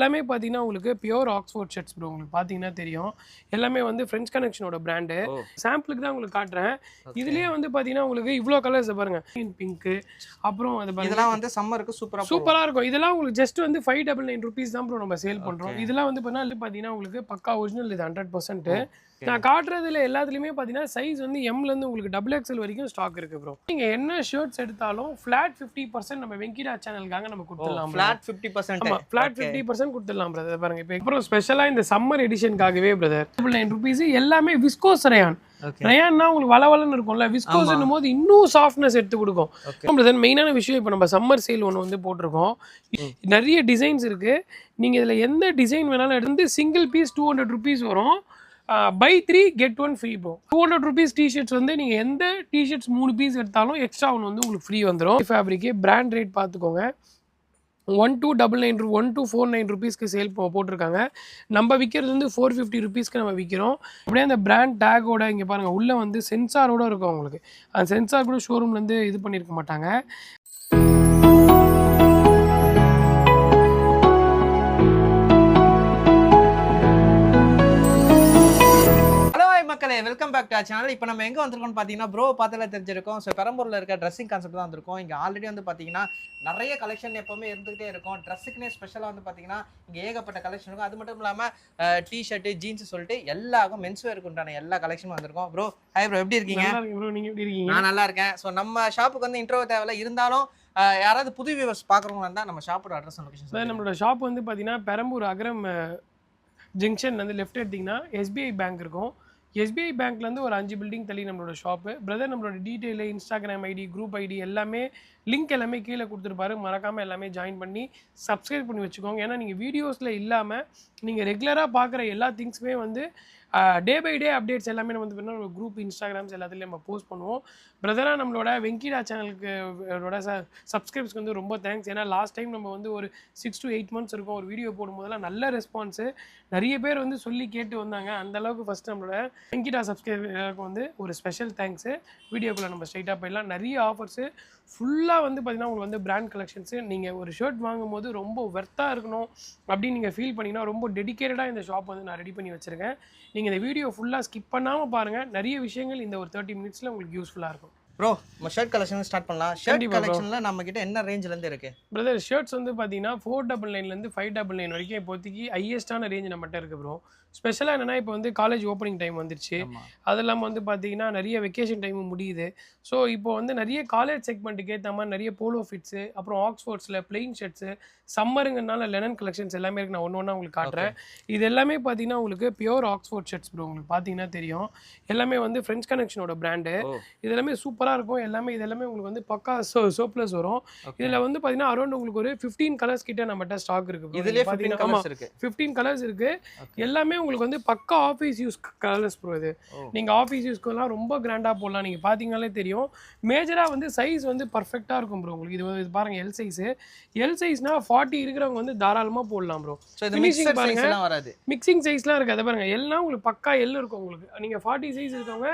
எல்லாமே பார்த்தீங்கன்னா உங்களுக்கு பியூர் ஆக்ஸ்ஃபோர்ட் ஷர்ட்ஸ் ப்ரோ. உங்களுக்கு பார்த்தீங்கன்னா தெரியும். எல்லாமே வந்து ஃப்ரெஞ்ச் கனெக்ஷனோட பிராண்டு. சாம்பிளுக்கு தான் உங்களுக்கு காட்டுறேன். இதுலயே வந்து பார்த்தீங்கன்னா உங்களுக்கு இவ்வளோ கலர்ஸ் பாருங்க. பிங்க்கு அப்புறம் அது இதெல்லாம் வந்து சம்மருக்கு சூப்பரா இருக்கும். இதெல்லாம் உங்களுக்கு ஜஸ்ட் வந்து 599 ரூபீஸ் தான் ப்ரோ நம்ம சேல் பண்றோம். இதெல்லாம் வந்து பார்த்தீங்கன்னா உங்களுக்கு பக்கா ஒரிஜினல் இது 100%. நான் காட்டுறதுல எல்லாத்துலயுமே பார்த்தீங்கன்னா சைஸ் வந்து எம்ல இருந்து உங்களுக்கு டபுள் எக்ஸ்எல் வரைக்கும் ஸ்டாக் இருக்கு ப்ரோ. நீங்க என்ன ஷர்ட்ஸ் எடுத்தாலும் ஃபிளாட் 50% நம்ம வெங்கிடா சேனலுக்காக நம்ம கொடுத்துடலாம். ஃபிளாட் 50%. ஆமா, ஃபிளாட் 50% கொடுத்துடலாம் பிரதர். பாருங்க இப்போ அப்புறம் ஸ்பெஷலா இந்த சம்மர் எடிஷனுக்காகவே பிரதர் 9 ரூபீஸ் எல்லாமே விஸ்கோஸ் ரயான். ரயான்னா உங்களுக்கு வளவலன்னு இருக்கும்ல, விஸ்கோஸ்ன்னும் போது இன்னும் சாஃப்ட்னஸ் எடுத்து கொடுக்கும் பிரதர். மெயினான விஷயம் இப்போ நம்ம சம்மர் சேல் ஒன்று வந்து போட்டிருக்கோம். நிறைய டிசைன்ஸ் இருக்கு. நீங்க இதுல எந்த டிசைன் வேணாலும் எடுத்து சிங்கிள் பீஸ் 200 ரூபீஸ் வரும். Buy 3 get 1 free bro. 200 rupees t shirts வந்து நீங்கள் எந்த டிஷர்ட்ஸ் 3 பீஸ் எடுத்தாலும் எக்ஸ்ட்ரா ஒன்று வந்து உங்களுக்கு ஃப்ரீ வந்துடும். ஃபேப்ரிக்கு பிராண்ட் ரேட் பார்த்துக்கோங்க. 1299 ரூபீஸ்க்கு சேல் போட்டிருக்காங்க. நம்ம விற்கிறது வந்து 450 ரூபீஸ்க்கு நம்ம விற்கிறோம். அப்படியே அந்த பிராண்ட் டேக்கோட இங்கே பாருங்கள் உள்ளே வந்து சென்சாரோட இருக்கும் உங்களுக்கு. அந்த சென்சார் கூட ஷோரூம்லேருந்து இது பண்ணியிருக்க மாட்டாங்க. மக்களே welcome back to our channel. இப்போ நம்ம எங்கே வந்திருக்கோம்னு பார்த்தீங்கன்னா ப்ரோ பார்த்தாலே தெரிஞ்சிருக்கோம். ஸோ பெரம்பூரில் இருக்க ட்ரெஸ்ஸிங் கான்செப்ட் தான் வந்திருக்கோம். இங்கே ஆல்ரெடி வந்து பார்த்தீங்கன்னா நிறைய கலெக்ஷன் எப்போவுமே இருந்துகிட்டே இருக்கும். ட்ரெஸ்ஸுக்குனே ஸ்பெஷலாக வந்து பார்த்தீங்கன்னா இங்கே ஏகப்பட்ட கலெக்ஷன் இருக்கும். அது மட்டும் இல்லாமல் டிஷர்ட்டு ஜீன்ஸ் சொல்லிட்டு எல்லாருக்கும் மென்ஸ்வேருக்கு உண்டான எல்லா கலெக்ஷனும் வந்திருக்கும். ப்ரோ ஹாய் ப்ரோ, எப்படி இருக்கீங்க? நீங்கள் எப்படி இருக்கீங்க? நான் நல்லா இருக்கேன். ஸோ நம்ம ஷாப்புக்கு வந்து இன்ட்ரோ தேவையில்லை, இருந்தாலும் யாராவது புது வியூவர்ஸ் பார்க்குறவங்க இருந்தால் நம்ம ஷாப்போட அட்ரஸ் லொகேஷன். நம்மளோட ஷாப் வந்து பார்த்தீங்கன்னா பெரம்பூர் அகரம் ஜங்ஷன் வந்து லெஃப்ட் எடுத்திங்கன்னா எஸ்பிஐ பேங்க் இருக்கும். எஸ்பிஐ பேங்க்லேருந்து ஒரு 5 பில்டிங் தள்ளி நம்மளோட ஷாப்பு. பிரதர் நம்மளோட detail, Instagram ID, group ID எல்லாமே லிங்க் எல்லாமே கீழே கொடுத்துருப்பாரு. மறக்காமல் எல்லாமே ஜாயின் பண்ணி சப்ஸ்கிரைப் பண்ணி வச்சுக்கோங்க. ஏன்னா நீங்கள் வீடியோஸில் இல்லாமல் நீங்கள் ரெகுலராக பார்க்குற எல்லா திங்ஸுமே வந்து டே பை டே அப்டேட்ஸ் எல்லாமே நம்ம வந்து பண்ணால் குரூப் இன்ஸ்டாகிராம்ஸ் எல்லாத்துலேயும் நம்ம போஸ்ட் பண்ணுவோம். பிரதராக நம்மளோட வெங்கிடா சேனலுக்கு சப்ஸ்கிரைப்ஸ்க்கு வந்து ரொம்ப தேங்க்ஸ். ஏன்னா லாஸ்ட் டைம் நம்ம வந்து ஒரு 6 to 8 months இருக்கும் ஒரு வீடியோ போடும்போதெல்லாம் நல்ல ரெஸ்பான்ஸு. நிறைய பேர் வந்து சொல்லி கேட்டு வந்தாங்க. அந்தளவுக்கு ஃபஸ்ட் நம்மளோட வெங்கிடா சப்ஸ்கிரைபருக்கு வந்து ஒரு ஸ்பெஷல் தேங்க்ஸு. வீடியோக்குள்ளே நம்ம ஸ்ட்ரைட்டாக போயிடலாம். நிறைய ஆஃபர்ஸு ஃபுல்லாக வந்து பார்த்திங்கன்னா உங்களுக்கு வந்து பிராண்ட் கலெக்ஷன்ஸு. நீங்கள் ஒரு ஷர்ட் வாங்கும்போது ரொம்ப வெர்த்தாக இருக்கணும் அப்படின்னு நீங்கள் ஃபீல் பண்ணிங்கன்னா ரொம்ப டெடிக்கேட்டடாக இந்த ஷாப் வந்து நான் ரெடி பண்ணி வச்சுருக்கேன். நீங்கள் இந்த வீடியோ ஃபுல்லாக ஸ்கிப் பண்ணாமல் பாருங்கள். நிறைய விஷயங்கள் இந்த ஒரு 30 minutesல உங்களுக்கு யூஸ்ஃபுல்லாக இருக்கும். ப்ரோ நம்ம ஷர்ட் கலெக்ஷன் ஸ்டார்ட் பண்ணலாம். ஷர்ட் கலெக்ஷனில் நம்ம கிட்ட என்ன ரேஞ்சிலேருந்து இருக்குது பிரதர்? ஷர்ட்ஸ் வந்து பார்த்தீங்கன்னா 499 599 வரைக்கும் இப்போதைக்கு ஹையஸ்டான ரேஞ்ச் நம்மகிட்ட இருக்குது ப்ரோ. ஸ்பெஷலாக என்னென்னா இப்போ வந்து காலேஜ் ஓப்பனிங் டைம் வந்துருச்சு. அது இல்லாமல் வந்து பார்த்தீங்கன்னா நிறைய வெக்கேஷன் டைமும் முடியுது. ஸோ இப்போ வந்து நிறைய காலேஜ் செக்மெண்ட்டுக்கு ஏற்ற மாதிரி நிறைய போலோ ஃபிட்ஸு, அப்புறம் ஆக்ஸ்ஃபோர்ட்ஸில் பிளெயின் ஷர்ட்ஸு, சம்மருங்கனால லெனன் கலெக்ஷன்ஸ் எல்லாமே இருக்குது. நான் ஒன்று உங்களுக்கு காட்டுறேன். இது எல்லாமே பார்த்தீங்கன்னா உங்களுக்கு பியூர் ஆக்ஸ்ஃபோர்ட் ஷர்ட்ஸ் ப்ரோ. உங்களுக்கு பார்த்தீங்கன்னா தெரியும். எல்லாமே வந்து ஃப்ரெஞ்ச் கனெக்ஷனோட பிராண்டு. இது எல்லாமே சூப்பராக இருக்கும். இது எல்லாமே உங்களுக்கு வந்து பக்கா சோப்ளஸ் வரும். இதில் வந்து பார்த்தீங்கன்னா அரௌண்ட் உங்களுக்கு ஒரு 15 கலர்ஸ் கிட்ட நம்மகிட்ட ஸ்டாக் இருக்குது. இதுலேயே 15 கலர்ஸ் இருக்குது. எல்லாமே உங்களுக்கு வந்து பக்கா ஆஃபீஸ் யூஸ் கலர்ஸ் ப்ரோ. இது நீங்கள் ஆஃபீஸ் யூஸ்க்குலாம் ரொம்ப கிராண்டாக போடலாம். நீங்கள் பார்த்தீங்கன்னாலே தெரியும். மேஜராக வந்து சைஸ் வந்து பர்ஃபெக்டாக இருக்கும் ப்ரோ. உங்களுக்கு இது பாருங்கள் எல் சைஸு. எல் சைஸ்னா 40 இருக்கிறவங்க வந்து தாராளமாக போடலாம் ப்ரோ. ஃபினிஷிங் பாருங்கள், மிக்சிங் சைஸ்லாம் இருக்குது. அதை பாருங்கள் எல்லாம் உங்களுக்கு பக்கா எல் இருக்கும். உங்களுக்கு நீங்கள் 40 சைஸ் இருக்கவங்க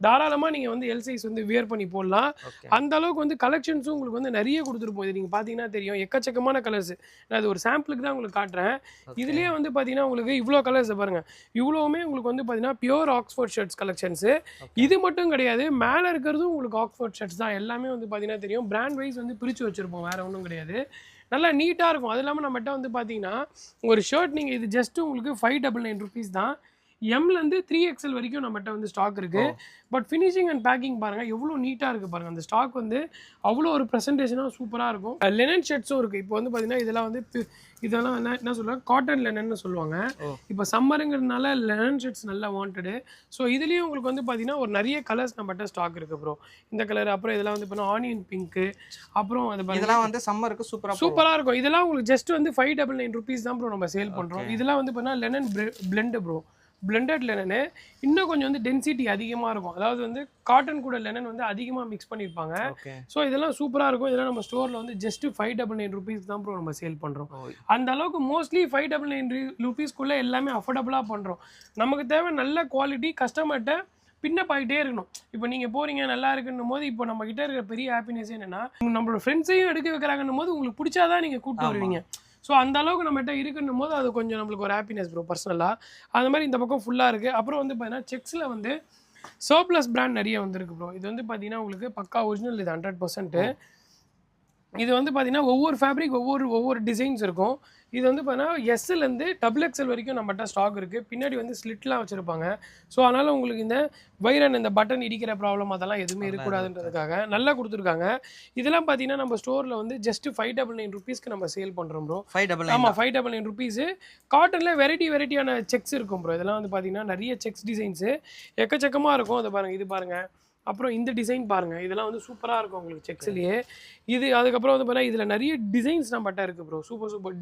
தாராளமாக நீங்கள் வந்து எல் சைஸ் வந்து வியர் பண்ணி போடலாம். அந்த அளவுக்கு வந்து கலெக்ஷன்ஸும் உங்களுக்கு வந்து நிறைய கொடுத்துருப்போம். இது நீங்கள் பார்த்தீங்கன்னா தெரியும் எக்கச்சக்கமான கலர்ஸ். நான் அது ஒரு சாம்பிளுக்கு தான் உங்களுக்கு காட்டுறேன். இதுலேயே வந்து பார்த்தீங்கன்னா உங்களுக்கு இவ்வளோ கலர்ஸ் பாருங்கள். இவ்வளோவுமே உங்களுக்கு வந்து பார்த்தீங்கன்னா பியூர் ஆக்ஸ்ஃபோர்ட் ஷர்ட்ஸ் கலெக்ஷன்ஸு. இது மட்டும் கிடையாது, மேலே இருக்கிறதும் உங்களுக்கு ஆக்ஸ்ஃபோர்ட் ஷர்ட்ஸ் தான். எல்லாமே வந்து பார்த்தீங்கன்னா தெரியும் பிராண்ட் வைஸ் வந்து பிரித்து வச்சுருப்போம். வேறு ஒன்றும் கிடையாது. நல்லா நீட்டாக இருக்கும். அது இல்லாமல் நம்மகிட்ட வந்து பார்த்தீங்கன்னா ஒரு ஷர்ட் நீங்கள் இது ஜஸ்ட்டு உங்களுக்கு 599 ரூபீஸ் தான். எம்லேருந்து 3XL வரைக்கும் நம்மகிட்ட வந்து ஸ்டாக் இருக்குது. பட் ஃபினிஷிங் அண்ட் பேக்கிங் பாருங்கள் எவ்வளோ நீட்டாக இருக்குது பாருங்கள். அந்த ஸ்டாக் வந்து அவ்வளோ ஒரு ப்ரெசன்டேஷனாக சூப்பராக இருக்கும். லெனன் ஷர்ட்ஸும் இருக்குது. இப்போ வந்து பார்த்தீங்கன்னா இதெல்லாம் என்ன சொல்லுவாங்க, காட்டன் லெனன்னு சொல்லுவாங்க. இப்போ சம்மருங்கிறதுனால லெனன் ஷர்ட்ஸ் நல்லா வாண்டடு. ஸோ இதுலேயும் உங்களுக்கு வந்து பார்த்தீங்கன்னா ஒரு நிறைய கலர்ஸ் நம்மகிட்ட ஸ்டாக் இருக்குது ப்ரோ. இந்த கலர், அப்புறம் இதெல்லாம் வந்து பார்த்தீங்கன்னா ஆனியன் பிங்க்கு, அப்புறம் இதெல்லாம் வந்து சம்மருக்கு சூப்பராக இருக்கும். இதெல்லாம் உங்களுக்கு ஜஸ்ட் வந்து 599 ரூபீஸ் தான் ப்ரோ நம்ம சேல் பண்ணுறோம். இதெல்லாம் வந்து பார்த்தீங்கன்னா லெனன் பிளெண்டு ப்ரோ. பிளெண்டட் லெனனு இன்னும் கொஞ்சம் வந்து டென்சிட்டி அதிகமாக இருக்கும். அதாவது வந்து காட்டன் கூட லெனன் வந்து அதிகமாக மிக்ஸ் பண்ணியிருப்பாங்க. ஸோ இதெல்லாம் சூப்பராக இருக்கும். இதெல்லாம் நம்ம ஸ்டோரில் வந்து ஜஸ்ட் 599 ரூபீஸ் தான் ப்ரோ நம்ம சேல் பண்ணுறோம். அந்த அளவுக்கு மோஸ்ட்லி 599 ரூபீஸ்க்குள்ளே எல்லாமே அஃபோர்டபுளாக பண்ணுறோம். நமக்கு தேவை நல்ல குவாலிட்டி, கஸ்டமர்கிட்ட பின்னப் ஆகிட்டே இருக்கணும். இப்போ நீங்கள் போகிறீங்க நல்லா இருக்குன்னும் போது இப்போ நம்ம கிட்ட இருக்கிற பெரிய ஹாப்பினஸ் என்னென்னா நம்மளோட ஃப்ரெண்ட்ஸையும் எடுக்க வைக்கிறாங்கன்னும் போது உங்களுக்கு பிடிச்சாதான் நீங்கள் கூப்பிட்டு வருவீங்க. ஸோ அந்த அளவுக்கு நம்மகிட்ட இருக்குன்னும் போது அது கொஞ்சம் நம்மளுக்கு ஒரு ஹாப்பினஸ் ப்ரோ பர்சனலாக. அந்த மாதிரி இந்த பக்கம் ஃபுல்லாக இருக்குது. அப்புறம் வந்து பார்த்தீங்கன்னா செக்ஸில் வந்து சர்ப்ளஸ் பிராண்ட் நிறைய வந்துருக்கு ப்ரோ. இது வந்து பார்த்தீங்கன்னா உங்களுக்கு பக்கா ஒரிஜினல், இது 100%. இது வந்து பார்த்தீங்கன்னா ஒவ்வொரு ஃபேப்ரிக் ஒவ்வொரு டிசைன்ஸ் இருக்கும். இது வந்து பார்த்தீங்கன்னா எஸ்லேருந்து XXL வரைக்கும் நம்மகிட்ட ஸ்டாக் இருக்குது. பின்னாடி வந்து ஸ்லிட்லாம் வச்சுருப்பாங்க. ஸோ அதனால் உங்களுக்கு இந்த வைரன் இந்த பட்டன் இடிக்கிற ப்ராப்ளம் அதெல்லாம் எதுவுமே இருக்கக்கூடாதுன்றதுக்காக நல்லா கொடுத்துருக்காங்க. இதெல்லாம் பார்த்தீங்கன்னா நம்ம ஸ்டோரில் வந்து ஜஸ்ட் 599 ருபீஸ்க்கு நம்ம சேல் பண்ணுறோம் ப்ரோ. 599. ஆமாம், 599 ருபீஸு. காட்டனில் வெரைட்டியான செக்ஸ் இருக்கும் ப்ரோ. இதெல்லாம் வந்து பார்த்தீங்கன்னா நிறைய செக்ஸ் டிசைன்ஸு எக்கச்சக்கமாக இருக்கும். அதை பாருங்கள், இது பாருங்கள். அப்புறம் இந்த டிசைன் பாருங்கள், இதெல்லாம் வந்து சூப்பராக இருக்கும் உங்களுக்கு செக்ஸ்லேயே. இது அதுக்கப்புறம் வந்து பார்த்தீங்கன்னா இதில் நிறைய டிசைன்ஸ் நம்மகிட்ட இருக்குது ப்ரோ. சூப்பர்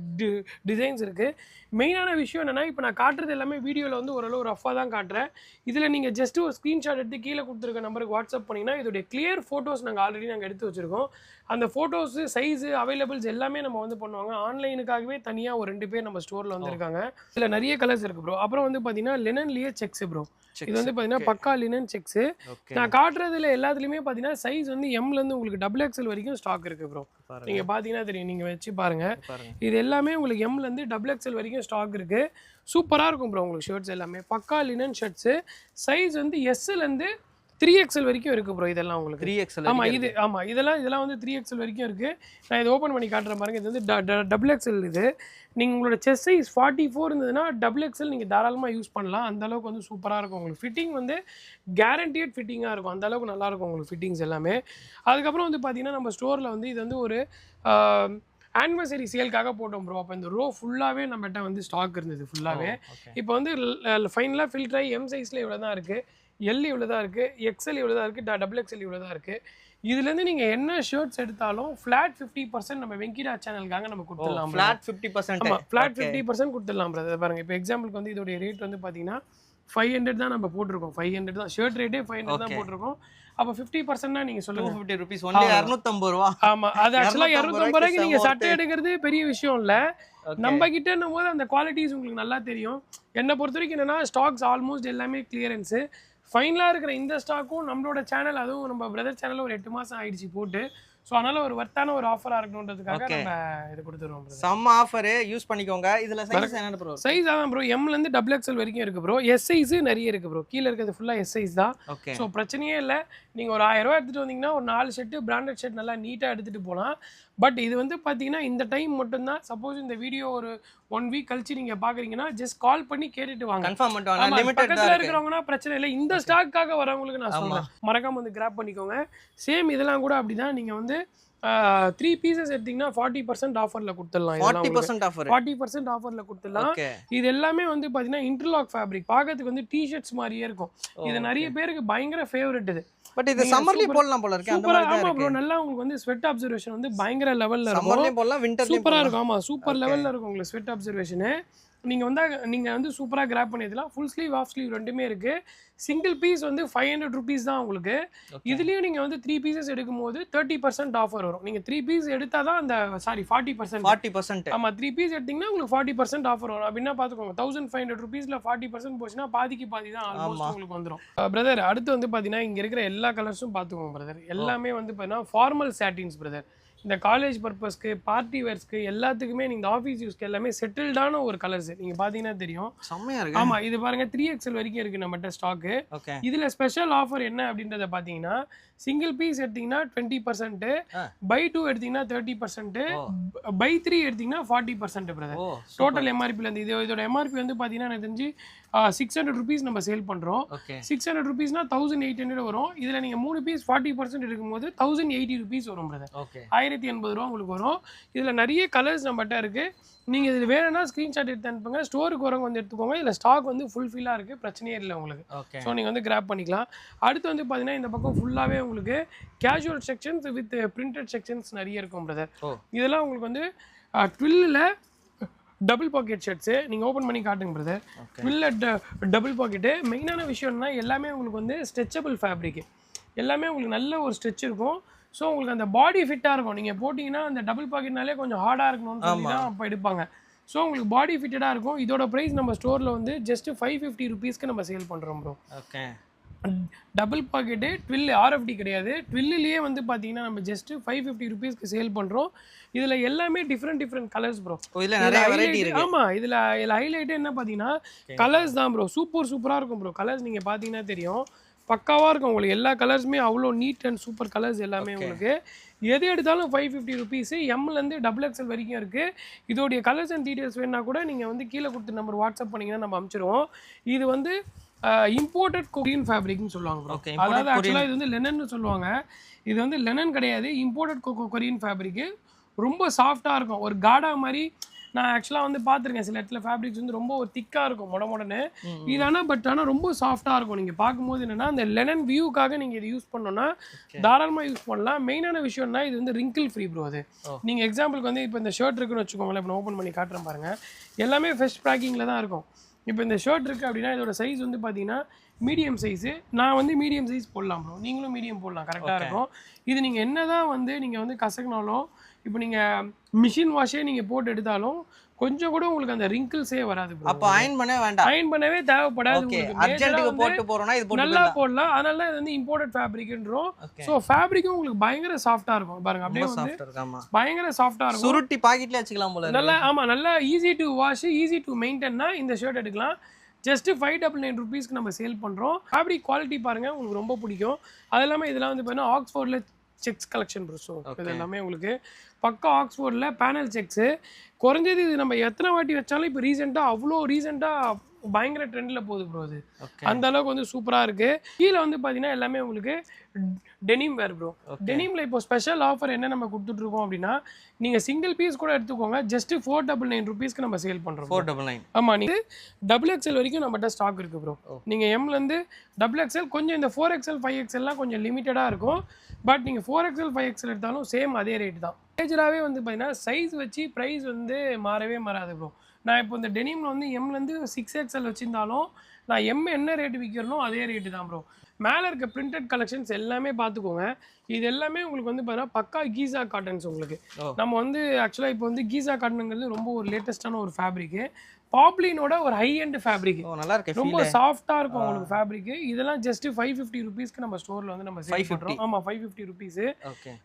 டிசைன்ஸ் இருக்குது. மெயினான விஷயம் என்னென்னா, இப்போ நான் காட்டுறது எல்லாமே வீடியோவில் வந்து ஓரளவு ரஃபாக தான் காட்டுறேன். இதில் நீங்கள் ஜஸ்ட்டு ஒரு ஸ்க்ரீன்ஷாட் எடுத்து கீழே கொடுத்துருக்க நம்பருக்கு வாட்ஸ்அப் பண்ணிங்கன்னா இதோடைய கிளியர் ஃபோட்டோஸ் ஆல்ரெடி நாங்கள் எடுத்து வச்சுருக்கோம். அந்த ஃபோட்டோஸு, சைஸு, அவைலபிள்ஸ் எல்லாமே நம்ம வந்து பண்ணுவாங்க. ஆன்லைனுக்காகவே தனியாக ஒரு 2 பேர் நம்ம ஸ்டோரில் வந்துருக்காங்க. இதில் நிறைய கலர்ஸ் இருக்குது ப்ரோ. அப்புறம் வந்து பார்த்தீங்கன்னா லினன்லேயே செக்ஸு ப்ரோ. இது வந்து பார்த்தீங்கன்னா பக்கா லினன் செக்ஸு. நான் காட்டுறதுல எல்லாத்துலேயுமே பார்த்தீங்கன்னா சைஸ் வந்து எம்லேருந்து உங்களுக்கு XXL வரைக்கும் ஸ்டாக் இருக்குது ப்ரோ. நீங்கள் பார்த்தீங்கன்னா தெரியும், நீங்கள் வச்சு பாருங்கள். இது எல்லாமே உங்களுக்கு எம்லேருந்து XXL வரைக்கும் ஸ்டாக் இருக்குது. சூப்பராக இருக்கும் ப்ரோ உங்களுக்கு ஷர்ட்ஸ் எல்லாமே. பக்கா லினன் ஷர்ட்ஸு. சைஸ் வந்து எஸ்லேருந்து 3XL வரைக்கும் இருக்குது ப்ரோ. இதெல்லாம் உங்களுக்கு 3XL. ஆமாம், இதெல்லாம் வந்து 3XL வரைக்கும் இருக்குது. நான் இதை ஓப்பன் பண்ணி காட்டுறேன் பாருங்கள். இது வந்து XXL. இது நீங்கள் உங்களோட செஸ்ட் சைஸ் 44 இருந்ததுன்னா XXL நீங்கள் தாராளமாக யூஸ் பண்ணலாம். அந்தளவுக்கு வந்து சூப்பராக இருக்கும் உங்களுக்கு. ஃபிட்டிங் வந்து கேரண்டியட் ஃபிட்டிங்காக இருக்கும். அந்தளவுக்கு நல்லாயிருக்கும் உங்களுக்கு ஃபிட்டிங்ஸ் எல்லாமே. அதுக்கப்புறம் வந்து பார்த்தீங்கன்னா நம்ம ஸ்டோரில் வந்து இது வந்து ஒரு ஆனிவர்சரி சேல்க்காக போட்டோம் ப்ரோ. அப்போ இந்த ரோ ஃபுல்லாகவே நம்மகிட்ட வந்து ஸ்டாக் இருந்தது ஃபுல்லாகவே. இப்போ வந்து ஃபைனலாக ஃபில்டர் ஆகி எம் சைஸில் இவ்வளோ தான் இருக்குது, எல் இவ்வளோ தான் இருக்குது, XL இவ்வளோ தான் இருக்குது, XXL இவ்வளோ தான் இருக்குது. இதுலேருந்து நீங்கள் என்ன ஷர்ட்ஸ் எடுத்தாலும் ஃப்ளாட் 50% நம்ம வெங்கிடா சேனலுக்காக நம்ம கொடுத்துடலாம். ஃப்ளாட் 50%. ஆமாம், ஃப்ளாட் 50% கொடுத்துடலாம் பிரதர். பாருங்கள், இப்போ எக்ஸாம்பிளுக்கு வந்து இதோடைய ரேட் வந்து பார்த்தீங்கன்னா 500 தான் நம்ம போட்டிருக்கோம். 500 தான் ஷர்ட் ரேட்டே 500 தான் போட்டிருக்கோம். அப்போ 50%னா நீங்கள் சொல்லுங்கள், 250 rupees only. 250 ரூபா. ஆமாம், அது ஆக்சுவலாக 250 ரூபாய்க்கு நீங்கள் சட்டை எடுக்கிறது பெரிய விஷயம் இல்லை. நம்ம கிட்டன்னும் போது அந்த குவாலிட்டிஸ் உங்களுக்கு நல்லா தெரியும். என்னை பொறுத்த வரைக்கும் என்னென்னா ஸ்டாக்ஸ் ஆல்மோஸ்ட் எல்லாமே கிளியரன்ஸு. ஃபைனலாக இருக்கிற இந்த ஸ்டாக்கும் நம்மளோட சேனல், அதுவும் நம்ம பிரதர் சேனலில் ஒரு 8 மாதம் ஆயிடுச்சு போட்டு. ஸோ அதனால் ஒரு வர்த்தான ஒரு ஆஃபராக இருக்கணுன்றதுக்காக நம்ம இது கொடுத்துருவோம். செம்ம ஆஃபரு, யூஸ் பண்ணிக்கோங்க. இதில் சைஸ் என்ன ப்ரோ? சைஸ் அதான் ப்ரோ, எம்லேருந்து XXL வரைக்கும் இருக்குது ப்ரோ. எஸ் சைஸு நிறைய இருக்குது ப்ரோ. கீழே இருக்கிறது ஃபுல்லாக எஸ் சைஸ் தான். ஸோ பிரச்சனையே இல்லை. நீங்கள் ஒரு 1000 ரூபா எடுத்துகிட்டு வந்தீங்கன்னா ஒரு 4 ஷர்ட்டு பிராண்டட் ஷர்ட் நல்லா நீட்டாக எடுத்துகிட்டு போகலாம். பட் இது வந்து பார்த்தீங்கன்னா இந்த டைம் மட்டும்தான். சப்போஸ் இந்த வீடியோ ஒரு 1 வீக் கழிச்சு நீங்கள் பார்க்குறீங்கன்னா ஜஸ்ட் கால் பண்ணி கேட்டுட்டு வாங்க. கன்ஃபார்ம் பண்ணிட்டு பக்கத்தில் இருக்கிறவங்கன்னா பிரச்சனை இல்லை. இந்த ஸ்டாக்காக வரவங்களுக்கு நான் சொல்கிறேன், மறக்காம வந்து கிராப் பண்ணிக்கோங்க. சேம் இதெல்லாம் கூட அப்படிதான். நீங்கள் வந்து 3 பீசஸ் எடுத்தீங்கன்னா 40% ஆஃபரில் கொடுத்துடலாம். 40% ஆஃபரில் கொடுத்துடலாம். இது எல்லாமே வந்து பார்த்தீங்கன்னா இன்டர்லாக் ஃபேப்ரிக். பார்க்கறதுக்கு வந்து டிஷர்ட்ஸ் மாதிரியே இருக்கும். இது நிறைய பேருக்கு பயங்கர ஃபேவரட். இது பட் இது சம்மர்லயே போடலாம் போல இருக்கு. அந்த மாதிரி ஆமா ப்ரோ, நல்லா உங்களுக்கு வந்து ஸ்வெட் அப்சர்வேஷன் வந்து பயங்கர லெவல்ல இருக்கும். சம்மர்லயே போடலாம், விண்டர்லயே சூப்பரா இருக்கும். ஆமா, சூப்பர் லெவல்ல இருக்கும் உங்களுக்கு ஸ்வெட் அப்சர்வேஷன். நீங்க வந்து சூப்பரா கிராப் பண்ணிடலாம். ஃபுல் ஸ்லீவ், ஆஃப் ஸ்லீவ் ரெண்டுமே இருக்கு. சிங்கிள் பீஸ் வந்து 500 rupees தான் உங்களுக்கு. இதுலயும் நீங்க வந்து 3 பீசஸ் எடுக்கும்போது 30% ஆஃபர் வரும். நீங்க 3 பீஸ் எடுத்தாதான் அந்த 40%. ஆமா, 3 பீஸ் எடுத்தீங்கன்னா உங்களுக்கு 40% ஆஃபர் வரும். அப்படின்னா பாத்துக்கோங்க, 1500 rupeesல 40% போச்சுன்னா பாதிக்கு பாதி தான் ஆல்மோஸ்ட் உங்களுக்கு வந்துடும். பிரதர், அடுத்து வந்து பாத்தீங்கன்னா இங்க இருக்கிற எல்லா கலர்ஸும் பாத்துக்கோங்க பிரதர். எல்லாமே வந்து பாத்தீங்கன்னா ஃபார்மல் சாட்டின்ஸ் பிரதர். இந்த காலேஜ் பர்பஸ்க்கு, பார்ட்டி வேர்ஸ்க்கு, எல்லாத்துக்குமே நீங்கள் ஆஃபீஸ் யூஸ்க்கு எல்லாமே செட்டில்டான ஒரு கலர்ஸ். நீங்கள் பார்த்தீங்கன்னா தெரியும், செம்மையா இருக்கு. ஆமாம், இது பாருங்க 3XL வரைக்கும் இருக்குது நம்மகிட்ட ஸ்டாக்கு. இதில் ஸ்பெஷல் ஆஃபர் என்ன அப்படின்றத பார்த்தீங்கன்னா, சிங்கிள் பீஸ் எடுத்தீங்கன்னா 20%, பை 2 எடுத்தீங்கன்னா 30%, பை 3 எடுத்தீங்கன்னா 40% பிரதர். டோட்டல் எம்ஆர்பிலேருந்து இதோட எம்ஆர்பி வந்து பார்த்தீங்கன்னா எனக்கு தெரிஞ்சு 600 rupees நம்ம சேல் பண்ணுறோம். 600 rupeesனா 1800 வரும். இதில் நீங்கள் 3 பீஸ் 40% எடுக்கும்போது 1080 rupees வரும் பிரதர். 1080 ரூபா உங்களுக்கு வரும். இதில் நிறைய கலர்ஸ் நம்மகிட்ட இருக்குது. நீங்கள் இதில் வேணும்னா ஸ்க்ரீன்ஷாட் எடுத்து அனுப்புங்க. ஸ்டோருக்கு வரவங்க வந்து எடுத்துக்கோங்க. இதில் ஸ்டாக் வந்து ஃபுல்ஃபில்லாக இருக்குது, பிரச்சனையே இல்லை உங்களுக்கு. ஸோ நீங்கள் வந்து கிராப் பண்ணிக்கலாம். அடுத்து வந்து பார்த்தீங்கன்னா இந்த பக்கம் ஃபுல்லாகவே உங்களுக்கு casual sections with printed sections நிறைய இருக்கும் பிரதர். இதெல்லாம் உங்களுக்கு வந்து ட்வில்லில் டபுள் பாக்கெட் ஷர்ட்ஸு நீங்கள் ஓப்பன் பண்ணி காட்டுங்க பிரதர். ட்வில்லில் double packet. மெயினான விஷயம்னா எல்லாமே உங்களுக்கு வந்து ஸ்ட்ரெச்சபிள் ஃபேப்ரிக்கு. எல்லாமே உங்களுக்கு நல்ல ஒரு ஸ்ட்ரெச் இருக்கும். ஸோ உங்களுக்கு அந்த பாடி ஃபிட்டாக இருக்கும். நீங்கள் போட்டிங்கன்னா அந்த டபுள் பாக்கெட்னாலே கொஞ்சம் ஹார்டாக இருக்கணும்னு சொல்லி தான் அப்போ எடுப்பாங்க. ஸோ உங்களுக்கு பாடி ஃபிட்டடாக இருக்கும். இதோட ப்ரைஸ் நம்ம ஸ்டோரில் வந்து ஜஸ்ட் 550 rupeesக்கு நம்ம சேல் பண்ணுறோம் ப்ரோ. டபுள் பாக்கெட்டு ட்வில் RFD கிடையாது. ட்வில்லிலேயே வந்து பார்த்தீங்கன்னா நம்ம ஜஸ்ட் 550 ருபீஸ்க்கு சேல் பண்ணுறோம். இதில் எல்லாமே டிஃப்ரெண்ட் கலர்ஸ் ப்ரோ. இதுல நிறைய வெரைட்டி இருக்கு. ஆமாம், இதில் ஹைலைட்டே என்ன பார்த்தீங்கன்னா கலர்ஸ் தான் ப்ரோ. சூப்பராக இருக்கும் ப்ரோ. கலர்ஸ் நீங்கள் பார்த்தீங்கன்னா தெரியும், பக்காவாக இருக்கும் உங்களுக்கு. எல்லா கலர்ஸுமே அவ்வளோ நீட் அண்ட் சூப்பர் கலர்ஸ் எல்லாமே உங்களுக்கு. எது எடுத்தாலும் 550 ருபீஸு. எம்லேருந்து XXL வரைக்கும் இருக்குது. இதோடைய கலர்ஸ் அண்ட் டீட்டெயில்ஸ் வேணுன்னா கூட நீங்கள் வந்து கீழே கொடுத்து நம்பர் வாட்ஸ்அப் பண்ணிங்கன்னா நம்ம அனுப்பிச்சிடுவோம். இது வந்து இம்போர்ட்டட் கொரியன் ஃபேப்ரிக்னு சொல்லுவாங்க ப்ரோ. அதாவது ஆக்சுவலாக இது வந்து லெனன்னு சொல்லுவாங்க. இது வந்து லெனன் கிடையாது, இம்போர்ட்டட் கொரியன் ஃபேப்ரிக்கு. ரொம்ப சாஃப்டாக இருக்கும், ஒரு காடா மாதிரி. நான் ஆக்சுவலாக வந்து பார்த்துருக்கேன் சில இடத்துல ஃபேப்ரிக்ஸ் வந்து ரொம்ப ஒரு திக்காக இருக்கும் மொடன்னு. இது ஆனால் ரொம்ப சாஃப்டாக இருக்கும். நீங்கள் பார்க்கும்போது என்னென்னா அந்த லெனன் வியூக்காக நீங்கள் இது யூஸ் பண்ணோன்னா தாராளமாக யூஸ் பண்ணலாம். மெயினான விஷயம்னா இது வந்து ரிங்கிள் ஃப்ரீ ப்ரோ. அது நீங்கள் எக்ஸாம்பிளுக்கு வந்து இப்போ இந்த ஷர்ட் இருக்குன்னு வச்சுக்கோங்களேன். இப்போ நான் ஓப்பன் பண்ணி காட்டுறேன் பாருங்கள். எல்லாமே ஃப்ரெஷ் பேக்கிங்கில் தான் இருக்கும். இப்போ இந்த ஷர்ட் இருக்குது அப்படின்னா இதோட சைஸ் வந்து பார்த்தீங்கன்னா மீடியம் சைஸு. நான் வந்து மீடியம் சைஸ் போடலாம் ப்ரோ, நீங்களும் மீடியம் போடலாம், கரெக்டாக இருக்கும். இது நீங்கள் என்ன தான் வந்து நீங்கள் வந்து கசக்கினாலும், இப்போ நீங்கள் மிஷின் வாஷே நீங்கள் போட்டு எடுத்தாலும் கொஞ்சம் கூட உங்களுக்கு அந்த ரிங்கிள்ஸே வராது ப்ரோ. அப்ப அயர்ன் பண்ணவே வேண்டாம், அயர்ன் பண்ணவே தேவைப்படாது உங்களுக்கு. அர்ஜென்ட்டுக்கு போட்டு போறோம்னா இது போட்டு நல்லா போடலாம். அதனால தான் இது வந்து இம்போர்ட்டட் ஃபேப்ரிக்ன்றோம். ஸோ ஃபேப்ரிக்கும் உங்களுக்கு பயங்கர சாஃப்டாக இருக்கும் பாருங்க. அப்படியே வந்து பயங்கர சாஃப்டாக இருக்கும். சுருட்டி பாக்கெட்ல வச்சுக்கலாம் போல. நல்லா ஆமாம், நல்லா easy to wash, easy to மெயின்டைன்னா இந்த ஷர்ட் எடுக்கலாம். ஜஸ்ட் 599 ருபீஸ்க்கு நம்ம சேல் பண்ணுறோம். ஃபேப்ரிக் குவாலிட்டி பாருங்கள், உங்களுக்கு ரொம்ப பிடிக்கும். அது இல்லாமல் இதெல்லாம் வந்து பார்த்தீங்கன்னா ஆக்ஸ்ஃபோர்டில் செக்ஸ் கலெக்ஷன் ப்ரோ. ஸோ இது எல்லாமே உங்களுக்கு பக்கா ஆக்ஸ்ஃபோர்டில் பேனல் செக்ஸு. குறைஞ்சது இது நம்ம எத்தனை வாட்டி வச்சாலும் இப்போ ரீசெண்டாக பயங்கர ட்ரெண்டில் போகுது ப்ரோ. அது அந்த அளவுக்கு வந்து சூப்பராக இருக்குது. கீழே வந்து பார்த்தீங்கன்னா எல்லாமே உங்களுக்கு டெனிம் வேர் ப்ரோ. டெனிமில் இப்போ ஸ்பெஷல் ஆஃபர் என்ன நம்ம கொடுத்துட்ருக்கோம் அப்படின்னா, நீங்கள் சிங்கிள் பீஸ் கூட எடுத்துக்கோங்க, ஜஸ்ட் 499 ருபீஸ்க்கு நம்ம சேல் பண்ணுறோம். 499. ஆமாம், நீங்கள் XXL வரைக்கும் நம்மகிட்ட ஸ்டாக் இருக்குது ப்ரோ. நீங்கள் எம்லேருந்து XXL, கொஞ்சம் இந்த 4XL 5XLலாம் கொஞ்சம் லிமிட்டடாக இருக்கும். பட் நீங்கள் 4XL 5XL எடுத்தாலும் சேம் அதே ரேட் தான். மேஜராகவே வந்து பார்த்தீங்கன்னா சைஸ் வச்சு ப்ரைஸ் வந்து மாறவே மாறாது ப்ரோ. நான் இப்போ இந்த டெனிமில் வந்து எம்லேருந்து 6XL வச்சுருந்தாலும் நான் என்ன ரேட்டு விற்கிறனோ அதே ரேட்டு தான் ப்ரோ. மேலே இருக்க பிரிண்டட் கலெக்ஷன்ஸ் எல்லாமே பார்த்துக்கோங்க. இது எல்லாமே உங்களுக்கு வந்து பார்த்தீங்கன்னா பக்கா கீசா காட்டன்ஸ். உங்களுக்கு நம்ம வந்து ஆக்சுவலாக இப்போ வந்து கீசா காட்டனுங்கிறது ரொம்ப ஒரு லேட்டஸ்டான ஒரு ஃபேப்ரிக்கு. பாப்ளினோட ஒரு ஹை எண்ட் ஃபேப்ரிக், நல்லா இருக்கு, ரொம்ப சாஃப்டாக இருக்கும் உங்களுக்கு ஃபேப்ரிக். இதெல்லாம் ஜஸ்ட் 550 ருபீஸ்க்கு நம்ம ஸ்டோரில் வந்து நம்ம சேல் பண்ணுறோம். ஆமாம், 550 ருபீஸு.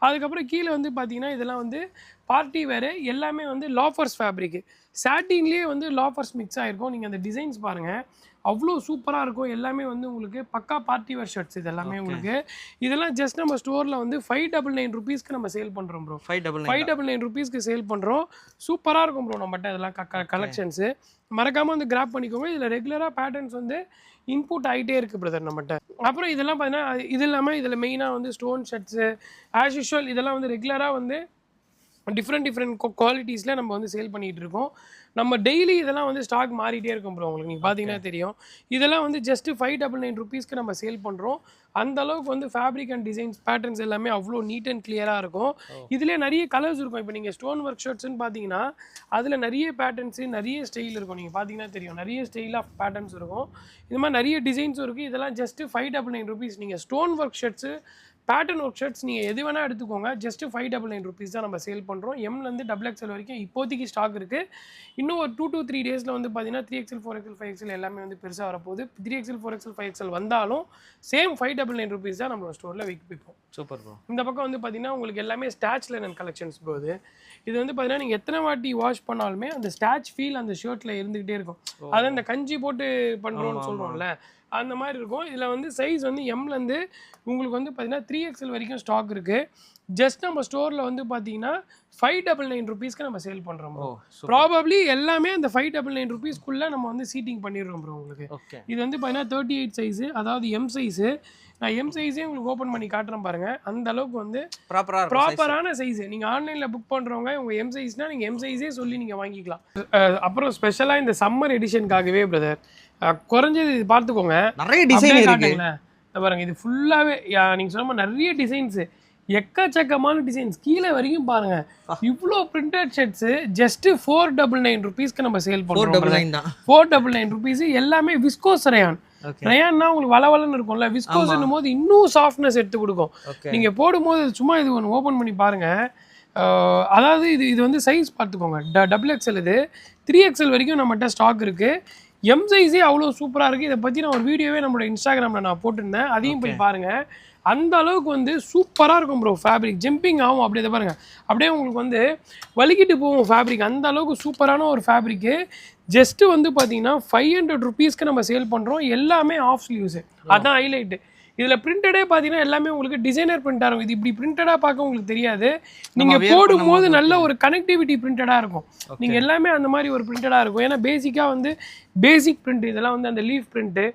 அதுக்கப்புறம் கீழே வந்து பார்த்தீங்கன்னா இதெல்லாம் வந்து பார்ட்டி வேறு, எல்லாமே வந்து லாஃபர்ஸ் ஃபேப்ரிக். சாட்டின்லேயே வந்து லாஃபர்ஸ் மிக்ஸ் ஆகிருக்கும். நீங்கள் அந்த டிசைன்ஸ் பாருங்கள், அவ்வளோ சூப்பராக இருக்கும். எல்லாமே வந்து உங்களுக்கு பக்கா பார்ட்டி வேர் ஷர்ட்ஸ். இது எல்லாமே உங்களுக்கு இதெல்லாம் ஜஸ்ட் நம்ம ஸ்டோரில் வந்து 599 ருபீஸ்க்கு நம்ம சேல் பண்ணுறோம் ப்ரோ. 599 ருபீஸ்க்கு சேல் பண்ணுறோம். சூப்பராக இருக்கும் ப்ரோ நம்மகிட்ட இதெல்லாம் கலெக்ஷன்ஸு. மறக்காமல் வந்து கிராப் பண்ணிக்கோங்க. இதில் ரெகுலராக பேட்டர்ன்ஸ் வந்து இன்புட் ஆகிட்டே இருக்குது பிரதர் நம்மகிட்ட. அப்புறம் இதெல்லாம் பார்த்தீங்கன்னா இது இல்லாமல் இதில் மெயினாக வந்து ஸ்டோன் ஷர்ட்ஸு ஆஸ் யூஷுவல் இதெல்லாம் வந்து ரெகுலராக வந்து டிஃப்ரெண்ட் குவாலிட்டிஸில் நம்ம வந்து சேல் பண்ணிகிட்டு இருக்கோம். நம்ம டெய்லி இதெல்லாம் வந்து ஸ்டாக் மாறிட்டே இருக்கும் ப்ரோ. உங்களுக்கு நீங்கள் பார்த்தீங்கன்னா தெரியும். இதெல்லாம் வந்து ஜஸ்ட் 599 ருபீஸ்க்கு நம்ம சேல் பண்ணுறோம். அந்த அளவுக்கு வந்து ஃபேப்ரிக் அண்ட் டிசைன்ஸ் பேட்டர்ன்ஸ் எல்லாமே அவ்வளோ நீட் அண்ட் கிளியராக இருக்கும். இதிலே நிறைய கலர்ஸ் இருக்கும். இப்போ நீங்கள் ஸ்டோன் ஒர்க் ஷர்ட்ஸ்ன்னு பார்த்தீங்கன்னா அதில் நிறைய பேட்டர்ன்ஸு, நிறைய ஸ்டைல் இருக்கும். நீங்கள் பார்த்தீங்கன்னா தெரியும், நிறைய ஸ்டைல் ஆஃப் பேட்டர்ன்ஸ் இருக்கும். இது மாதிரி நிறைய டிசைன்ஸும் இருக்குது. இதெல்லாம் ஜஸ்ட் 599 ருபீஸ். நீங்கள் stone work shirts, pattern work shirts நீங்கள் எது வேணால் எடுத்துக்கோங்க, ஜஸ்ட் 599 ருபீஸ் தான் நம்ம சேல் பண்ணுறோம். எம்லேருந்து XXL வரைக்கும் இப்போதைக்கு ஸ்டாக் இருக்குது. இன்னும் ஒரு 2 to 3 டேஸில் வந்து பார்த்தீங்கன்னா 3XL 4XL 5XL எல்லாமே வந்து பெருசாக வரப்போகுது. 3XL 4XL 5XL வந்தாலும் சேம் 599 ருபீஸ் தான் நம்ம ஸ்டோரில் விற்போம். Super bro. இந்த பக்கம் வந்து பார்த்தீங்கன்னா உங்களுக்கு எல்லாமே ஸ்டாச் லைனன் கலெக்ஷன்ஸ் போகுது. இது வந்து பார்த்தீங்கன்னா நீங்கள் எத்தனை வாட்டி வாஷ் பண்ணாலுமே அந்த ஸ்டாச் ஃபீல் அந்த ஷர்ட்டில் இருந்துகிட்டே இருக்கும். அதை அந்த கஞ்சி போட்டு பண்ணுறோன்னு சொல்கிறோம்ல, அந்த மாதிரி இருக்கும். இதில் வந்து சைஸ் வந்து எம்லேருந்து உங்களுக்கு வந்து பார்த்தீங்கன்னா 3XL வரைக்கும் ஸ்டாக் இருக்குது. ஜஸ்ட் நம்ம ஸ்டோரில் வந்து பார்த்தீங்கன்னா 599 ருபீஸ்க்கு நம்ம சேல் பண்ணுறோம் ப்ரோ. ப்ராபப்ளி எல்லாமே அந்த 599 ருபீஸ்க்குள்ளே நம்ம வந்து சீட்டிங் பண்ணிடுறோம் ப்ரோ உங்களுக்கு. இது வந்து பார்த்தீங்கன்னா 38 சைஸு, அதாவது எம் சைஸு. நான் எம் சைஸே உங்களுக்கு ஓப்பன் பண்ணி காட்டுறேன் பாருங்கள். அந்த அளவுக்கு வந்து ப்ராப்பரான சைஸு. நீங்கள் ஆன்லைனில் புக் பண்ணுறவங்க உங்கள் எம் சைஸ்னால் நீங்கள் எம் சைஸே சொல்லி நீங்கள் வாங்கிக்கலாம். அப்புறம் ஸ்பெஷலாக இந்த சம்மர் எடிஷனுக்காகவே பிரதர் குறைஞ்சது இது பார்த்துக்கோங்க, நிறைய டிசைன் காட்டுங்களேன். பாருங்க, இது ஃபுல்லாகவே நீங்கள் சொன்ன மாதிரி நிறைய டிசைன்ஸு, எக்கச்சக்கமான டிசைன்ஸ் கீழே வரைக்கும் பாருங்க. இவ்வளோ பிரிண்டட் ஷர்ட்ஸு ஜஸ்ட் 499 ருபீஸ்க்கு நம்ம சேல் பண்ணுறோம். 499 ருபீஸ். எல்லாமே விஸ்கோஸ் ரயான். ரயான்னா உங்களுக்கு வளவலன்னு இருக்கும்ல, விஸ்கோஸ்ன்னும் போது இன்னும் சாஃப்ட்னஸ் எடுத்து கொடுக்கும். நீங்கள் போடும்போது சும்மா இது ஒன்று ஓப்பன் பண்ணி பாருங்க. அதாவது இது வந்து சைஸ் பார்த்துக்கோங்க. XXL இது 3XL வரைக்கும் நம்மகிட்ட ஸ்டாக் இருக்குது. எம் சைஸே அவ்வளோ சூப்பராக இருக்குது. இதை பற்றி நான் ஒரு வீடியோவே நம்மளோட இன்ஸ்டாகிராமில் நான் போட்டிருந்தேன், அதையும் போய் பாருங்கள். அந்த அளவுக்கு வந்து சூப்பராக இருக்கும் ப்ரோ. ஃபேப்ரிக் ஜம்பிங் ஆகும், அப்படியே இதை பாருங்கள், அப்படியே உங்களுக்கு வந்து வலிக்கிட்டு போகும் ஃபேப்ரிக். அந்த அளவுக்கு சூப்பரான ஒரு ஃபேப்ரிக்கு. ஜஸ்ட்டு வந்து பார்த்தீங்கன்னா 500 ருபீஸ்க்கு நம்ம சேல் பண்ணுறோம். எல்லாமே ஆஃப் ஸ்லீவ்ஸு, அதான் ஹைலைட்டு. இதில் பிரிண்டடே பார்த்தீங்கன்னா எல்லாமே உங்களுக்கு டிசைனர் பிரிண்டாக இருக்கும். இது இப்படி பிரிண்டடாக பார்க்க உங்களுக்கு தெரியாது, நீங்கள் போடும்போது நல்ல ஒரு கனெக்டிவிட்டி பிரிண்டடாக இருக்கும். நீங்கள் எல்லாமே அந்த மாதிரி ஒரு பிரிண்டடாக இருக்கும். ஏன்னா பேசிக்காக வந்து பேசிக் பிரிண்ட் இதெல்லாம் வந்து அந்த லீஃப் பிரிண்ட்டு.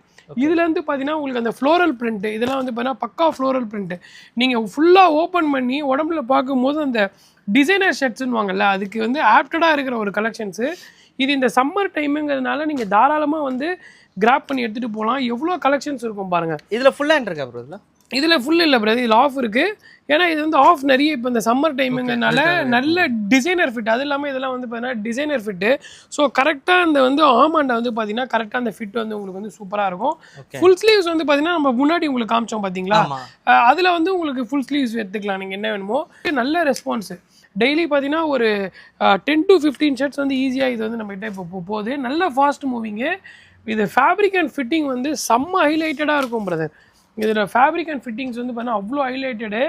இதுல இருந்து பார்த்தீங்கன்னா உங்களுக்கு அந்த ஃப்ளோரல் பிரிண்ட் இதெல்லாம் வந்து பார்த்தீங்கன்னா பக்கா ஃப்ளோரல் பிரிண்ட். நீங்கள் ஃபுல்லாக ஓப்பன் பண்ணி உடம்புல பார்க்கும்போது அந்த டிசைனர் ஷர்ட்ஸ்ன்னு வாங்கல்ல, அதுக்கு வந்து ஆப்டடாக இருக்கிற ஒரு கலெக்ஷன்ஸு. இது இந்த சம்மர் டைமுங்கிறதுனால நீங்கள் தாராளமாக வந்து கிராப் பண்ணி எடுத்துகிட்டு போகலாம். எவ்வளோ கலெக்ஷன்ஸ் இருக்கும் பாருங்கள். இதில் ஃபுல் ஹேண்ட் இருக்கா ப்ரோ? இதில் ஃபுல் இல்லை ப்ரோ, இதில் ஆஃப் இருக்குது. ஏன்னா இது வந்து ஆஃப் நிறைய இப்போ இந்த சம்மர் டைமுங்கிறதுனால நல்ல டிசைனர் ஃபிட். அது இல்லாமல் இதெல்லாம் வந்து பார்த்தீங்கன்னா டிசைனர் ஃபிட்டு. ஸோ கரெக்டாக அந்த வந்து ஆமாண்டை வந்து பார்த்தீங்கன்னா கரெக்டாக அந்த ஃபிட் வந்து உங்களுக்கு வந்து சூப்பராக இருக்கும். ஃபுல் ஸ்லீவ்ஸ் வந்து பார்த்தீங்கன்னா நம்ம முன்னாடி உங்களுக்கு காமிச்சோம் பார்த்தீங்களா, அதில் வந்து உங்களுக்கு ஃபுல் ஸ்லீவ்ஸ் எடுத்துக்கலாம் நீங்கள் என்ன வேணுமோ. நல்ல ரெஸ்பான்ஸு. டெய்லி பார்த்தீங்கன்னா ஒரு 10 to 15 ஷர்ட்ஸ் வந்து ஈஸியாக இது வந்து நம்மகிட்ட இப்போ போகுது. நல்ல ஃபாஸ்ட் மூவிங்கு. இது ஃபேப்ரிக் அண்ட் ஃபிட்டிங் வந்து செம்ம ஹைலைட்டடாக இருக்கும் பிரதர். இதில் ஃபேப்ரிக் அண்ட் ஃபிட்டிங்ஸ் வந்து பார்த்தீங்கன்னா அவ்வளோ ஹைலைட்டடு.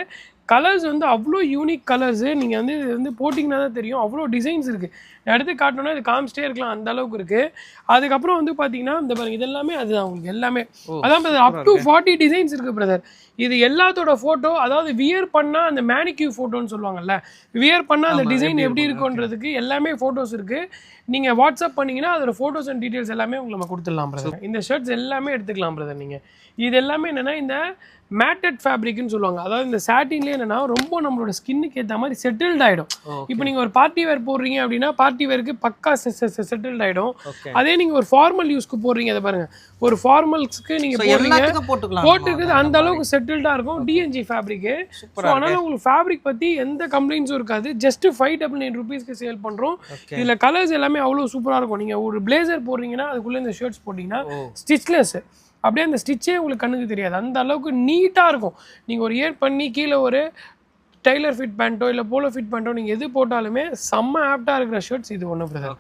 கலர்ஸ் வந்து அவ்வளோ யூனிக் கலர்ஸு. நீங்கள் வந்து இது வந்து போட்டிங்கன்னா தான் தெரியும், அவ்வளோ டிசைன்ஸ் இருக்குது. நான் எடுத்து காட்டணும்னா இது காமிச்சிட்டே இருக்கலாம், அந்த அளவுக்கு இருக்குது. அதுக்கப்புறம் வந்து பார்த்தீங்கன்னா இந்த பாருங்க, இது எல்லாமே அதுதான் உங்களுக்கு எல்லாமே அதான் பிரதர். அப் டு 40 டிசைன்ஸ் இருக்குது பிரதர். இது எல்லாத்தோட ஃபோட்டோ, அதாவது வியர் பண்ணால் அந்த மேனிக்யூ ஃபோட்டோன்னு சொல்லுவாங்கல்ல, வியர் பண்ணால் அந்த டிசைன் எப்படி இருக்குன்றதுக்கு எல்லாமே ஃபோட்டோஸ் இருக்குது. நீங்கள் வாட்ஸ்அப் பண்ணிங்கன்னா அதோட ஃபோட்டோஸ் அண்ட் டீட்டெயில்ஸ் எல்லாமே உங்களுக்கு நம்ம கொடுத்துடலாம் பிரதர். இந்த ஷர்ட்ஸ் எல்லாமே எடுத்துக்கலாம் பிரதர். நீங்கள் இது எல்லாமே என்னென்னா இந்த மேட்டட் ஃபேப்ரிக்னு சொல்லுவாங்க. அதாவது இந்த சாட்டின்லேயே என்னென்னா ரொம்ப நம்மளோட ஸ்கின்னுக்கு ஏற்ற மாதிரி செட்டில்ட் ஆகிடும். இப்போ நீங்கள் ஒரு பார்ட்டி வேர் போடுறீங்க அப்படின்னா பார்ட்டி வேருக்கு பக்கா செட்டில்ட் ஆகிடும். அதே நீங்கள் ஒரு ஃபார்மல் யூஸ்க்கு போடுறீங்க, அதை பாருங்கள், ஒரு ஃபார்மல்ஸ்க்கு நீங்கள் போட்டுருக்குது அந்த அளவுக்கு செட்டில்டாக இருக்கும். TNG fabric. ஸோ அதனால் உங்களுக்கு ஃபேப்ரிக் பற்றி எந்த கம்ப்ளைண்ட்ஸும் இருக்காது. ஜஸ்ட் 599 ருபீஸ்க்கு சேல் பண்ணுறோம். இதில் கலர்ஸ் எல்லாமே அவ்வளோ சூப்பராக இருக்கும். நீங்கள் ஒரு பிளேசர் போடுறீங்கன்னா அதுக்குள்ளே இந்த ஷர்ட்ஸ் போட்டிங்கன்னா ஸ்டிச்லெஸ், அப்படியே அந்த ஸ்டிச்சே உங்களுக்கு கண்ணுக்கு தெரியாது, அந்த அளவுக்கு நீட்டாக இருக்கும். நீங்கள் ஒரு இயர் பண்ணி கீழே ஒரு டைலர் ஃபிட் பேண்ட்டோ இல்லை போலோ ஃபிட் பேண்ட்டோ நீங்கள் எது போட்டாலுமே செம்ம ஆப்டாக இருக்கிற ஷர்ட்ஸ் இது ஒன்று பிரதர்.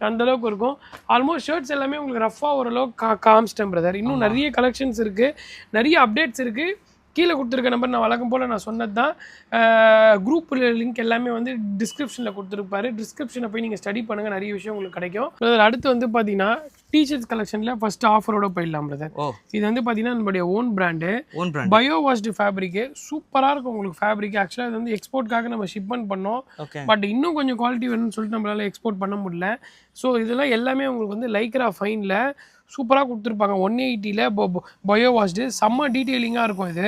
அந்த அளவுக்கு இருக்கும். ஆல்மோஸ்ட் ஷர்ட்ஸ் எல்லாமே உங்களுக்கு ரஃபாக ஓரளவுக்கு காமிச்சிட்டேன் பிரதர். இன்னும் நிறைய கலெக்ஷன்ஸ் இருக்குது, நிறைய அப்டேட்ஸ் இருக்குது. கீழே கொடுத்துருக்க நம்பர் நான் வழக்கம் போல் நான் சொன்னது தான். குரூப் லிங்க் எல்லாமே வந்து டிஸ்கிரிப்ஷனில் கொடுத்துருப்பாரு. டிஸ்கிரிப்ஷனை போய் நீங்கள் ஸ்டடி பண்ணுங்கள், நிறைய விஷயம் உங்களுக்கு கிடைக்கும் பிரதர். அடுத்து வந்து பார்த்தீங்கன்னா டீஷர்ட்ஸ் கலெக்ஷனில் ஃபர்ஸ்ட் ஆஃபரோட போயிடலாம் பிரதர். இது வந்து பார்த்தீங்கன்னா நம்மளுடைய own brand, bio washed fabric. சூப்பராக இருக்கும் உங்களுக்கு ஃபேப்ரிக். ஆக்சுவலாக இது வந்து எக்ஸ்போர்ட்காக நம்ம ஷிப்மெண்ட் பண்ணோம், பட் இன்னும் கொஞ்சம் குவாலிட்டி வேணும்னு சொல்லிட்டு நம்மளால எக்ஸ்போர்ட் பண்ண முடியல. ஸோ இதெல்லாம் எல்லாமே உங்களுக்கு வந்து லைக்ரா ஃபைனில் சூப்பராக கொடுத்துருப்பாங்க. 180 பயோ வாஷ்டு, செம்ம டீட்டெயிலிங்காக இருக்கும். இது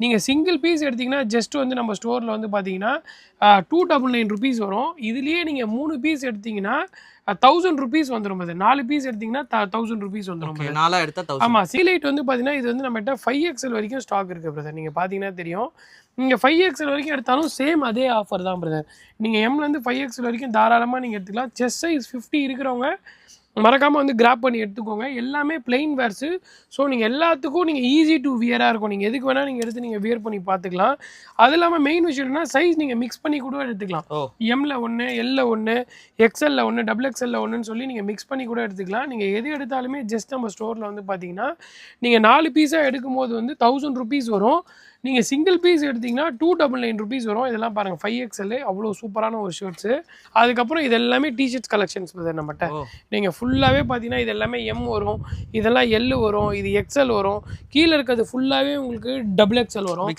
நீங்கள் சிங்கிள் பீஸ் எடுத்திங்கன்னா ஜஸ்ட் வந்து நம்ம ஸ்டோரில் வந்து பார்த்தீங்கன்னா 299 ருபீஸ் வரும். இதுலேயே நீங்கள் 3 பீஸ் எடுத்திங்கன்னா 1000 ருபீஸ் வந்துடும். அது 4 பீஸ் எடுத்திங்கன்னா 1000 ருபீஸ் வந்துடும். ஆமாம், சீலைட் வந்து பார்த்தீங்கன்னா இது வந்து நம்மகிட்ட 5XL வரைக்கும் ஸ்டாக் இருக்குது பிரதர். நீங்கள் பார்த்தீங்கன்னா தெரியும். நீங்கள் 5XL வரைக்கும் எடுத்தாலும் சேம் அதே ஆஃபர் தான் பிரதர். நீங்கள் எம்லேருந்து 5XL வரைக்கும் தாராளமாக நீங்கள் எடுத்துக்கலாம். செஸ்ட் சைஸ் 50 இருக்கிறவங்க மறக்காமல் வந்து கிராப் பண்ணி எடுத்துக்கோங்க. எல்லாமே பிளெயின் வேர்ஸு. ஸோ நீங்கள் எல்லாத்துக்கும் நீங்கள் ஈஸி டு வியராக இருக்கும். நீங்கள் எதுக்கு வேணால் நீங்கள் எடுத்து நீங்கள் வியர் பண்ணி பார்த்துக்கலாம். அது இல்லாமல் மெயின் விஷயம் என்னன்னா சைஸ் நீங்கள் மிக்ஸ் பண்ணி கூட எடுத்துக்கலாம். எம்மில் 1, எல்ல 1, XL 1, XXL 1ன்னு சொல்லி நீங்கள் மிக்ஸ் பண்ணி கூட எடுத்துக்கலாம். நீங்கள் எது எடுத்தாலுமே ஜஸ்ட் நம்ம ஸ்டோரில் வந்து பார்த்தீங்கன்னா நீங்கள் 4 பீஸாக எடுக்கும் போது வந்து 1000 ருபீஸ் வரும். நீங்கள் சிங்கிள் பீஸ் எடுத்திங்கன்னா 299 ருபீஸ் வரும். இதெல்லாம் பாருங்கள் 5XL அவ்வளோ சூப்பரான ஒரு ஷர்ட்ஸு. அதுக்கப்புறம் இது எல்லாமே டிஷர்ட்ஸ் கலெக்ஷன்ஸ் பிரதர் நம்மகிட்ட. நீங்கள் ஃபுல்லாகவே பார்த்தீங்கன்னா இது எல்லாமே எம் வரும், இதெல்லாம் எல் வரும், இது XL வரும், கீழே இருக்கிறது ஃபுல்லாகவே உங்களுக்கு XXL வரும்,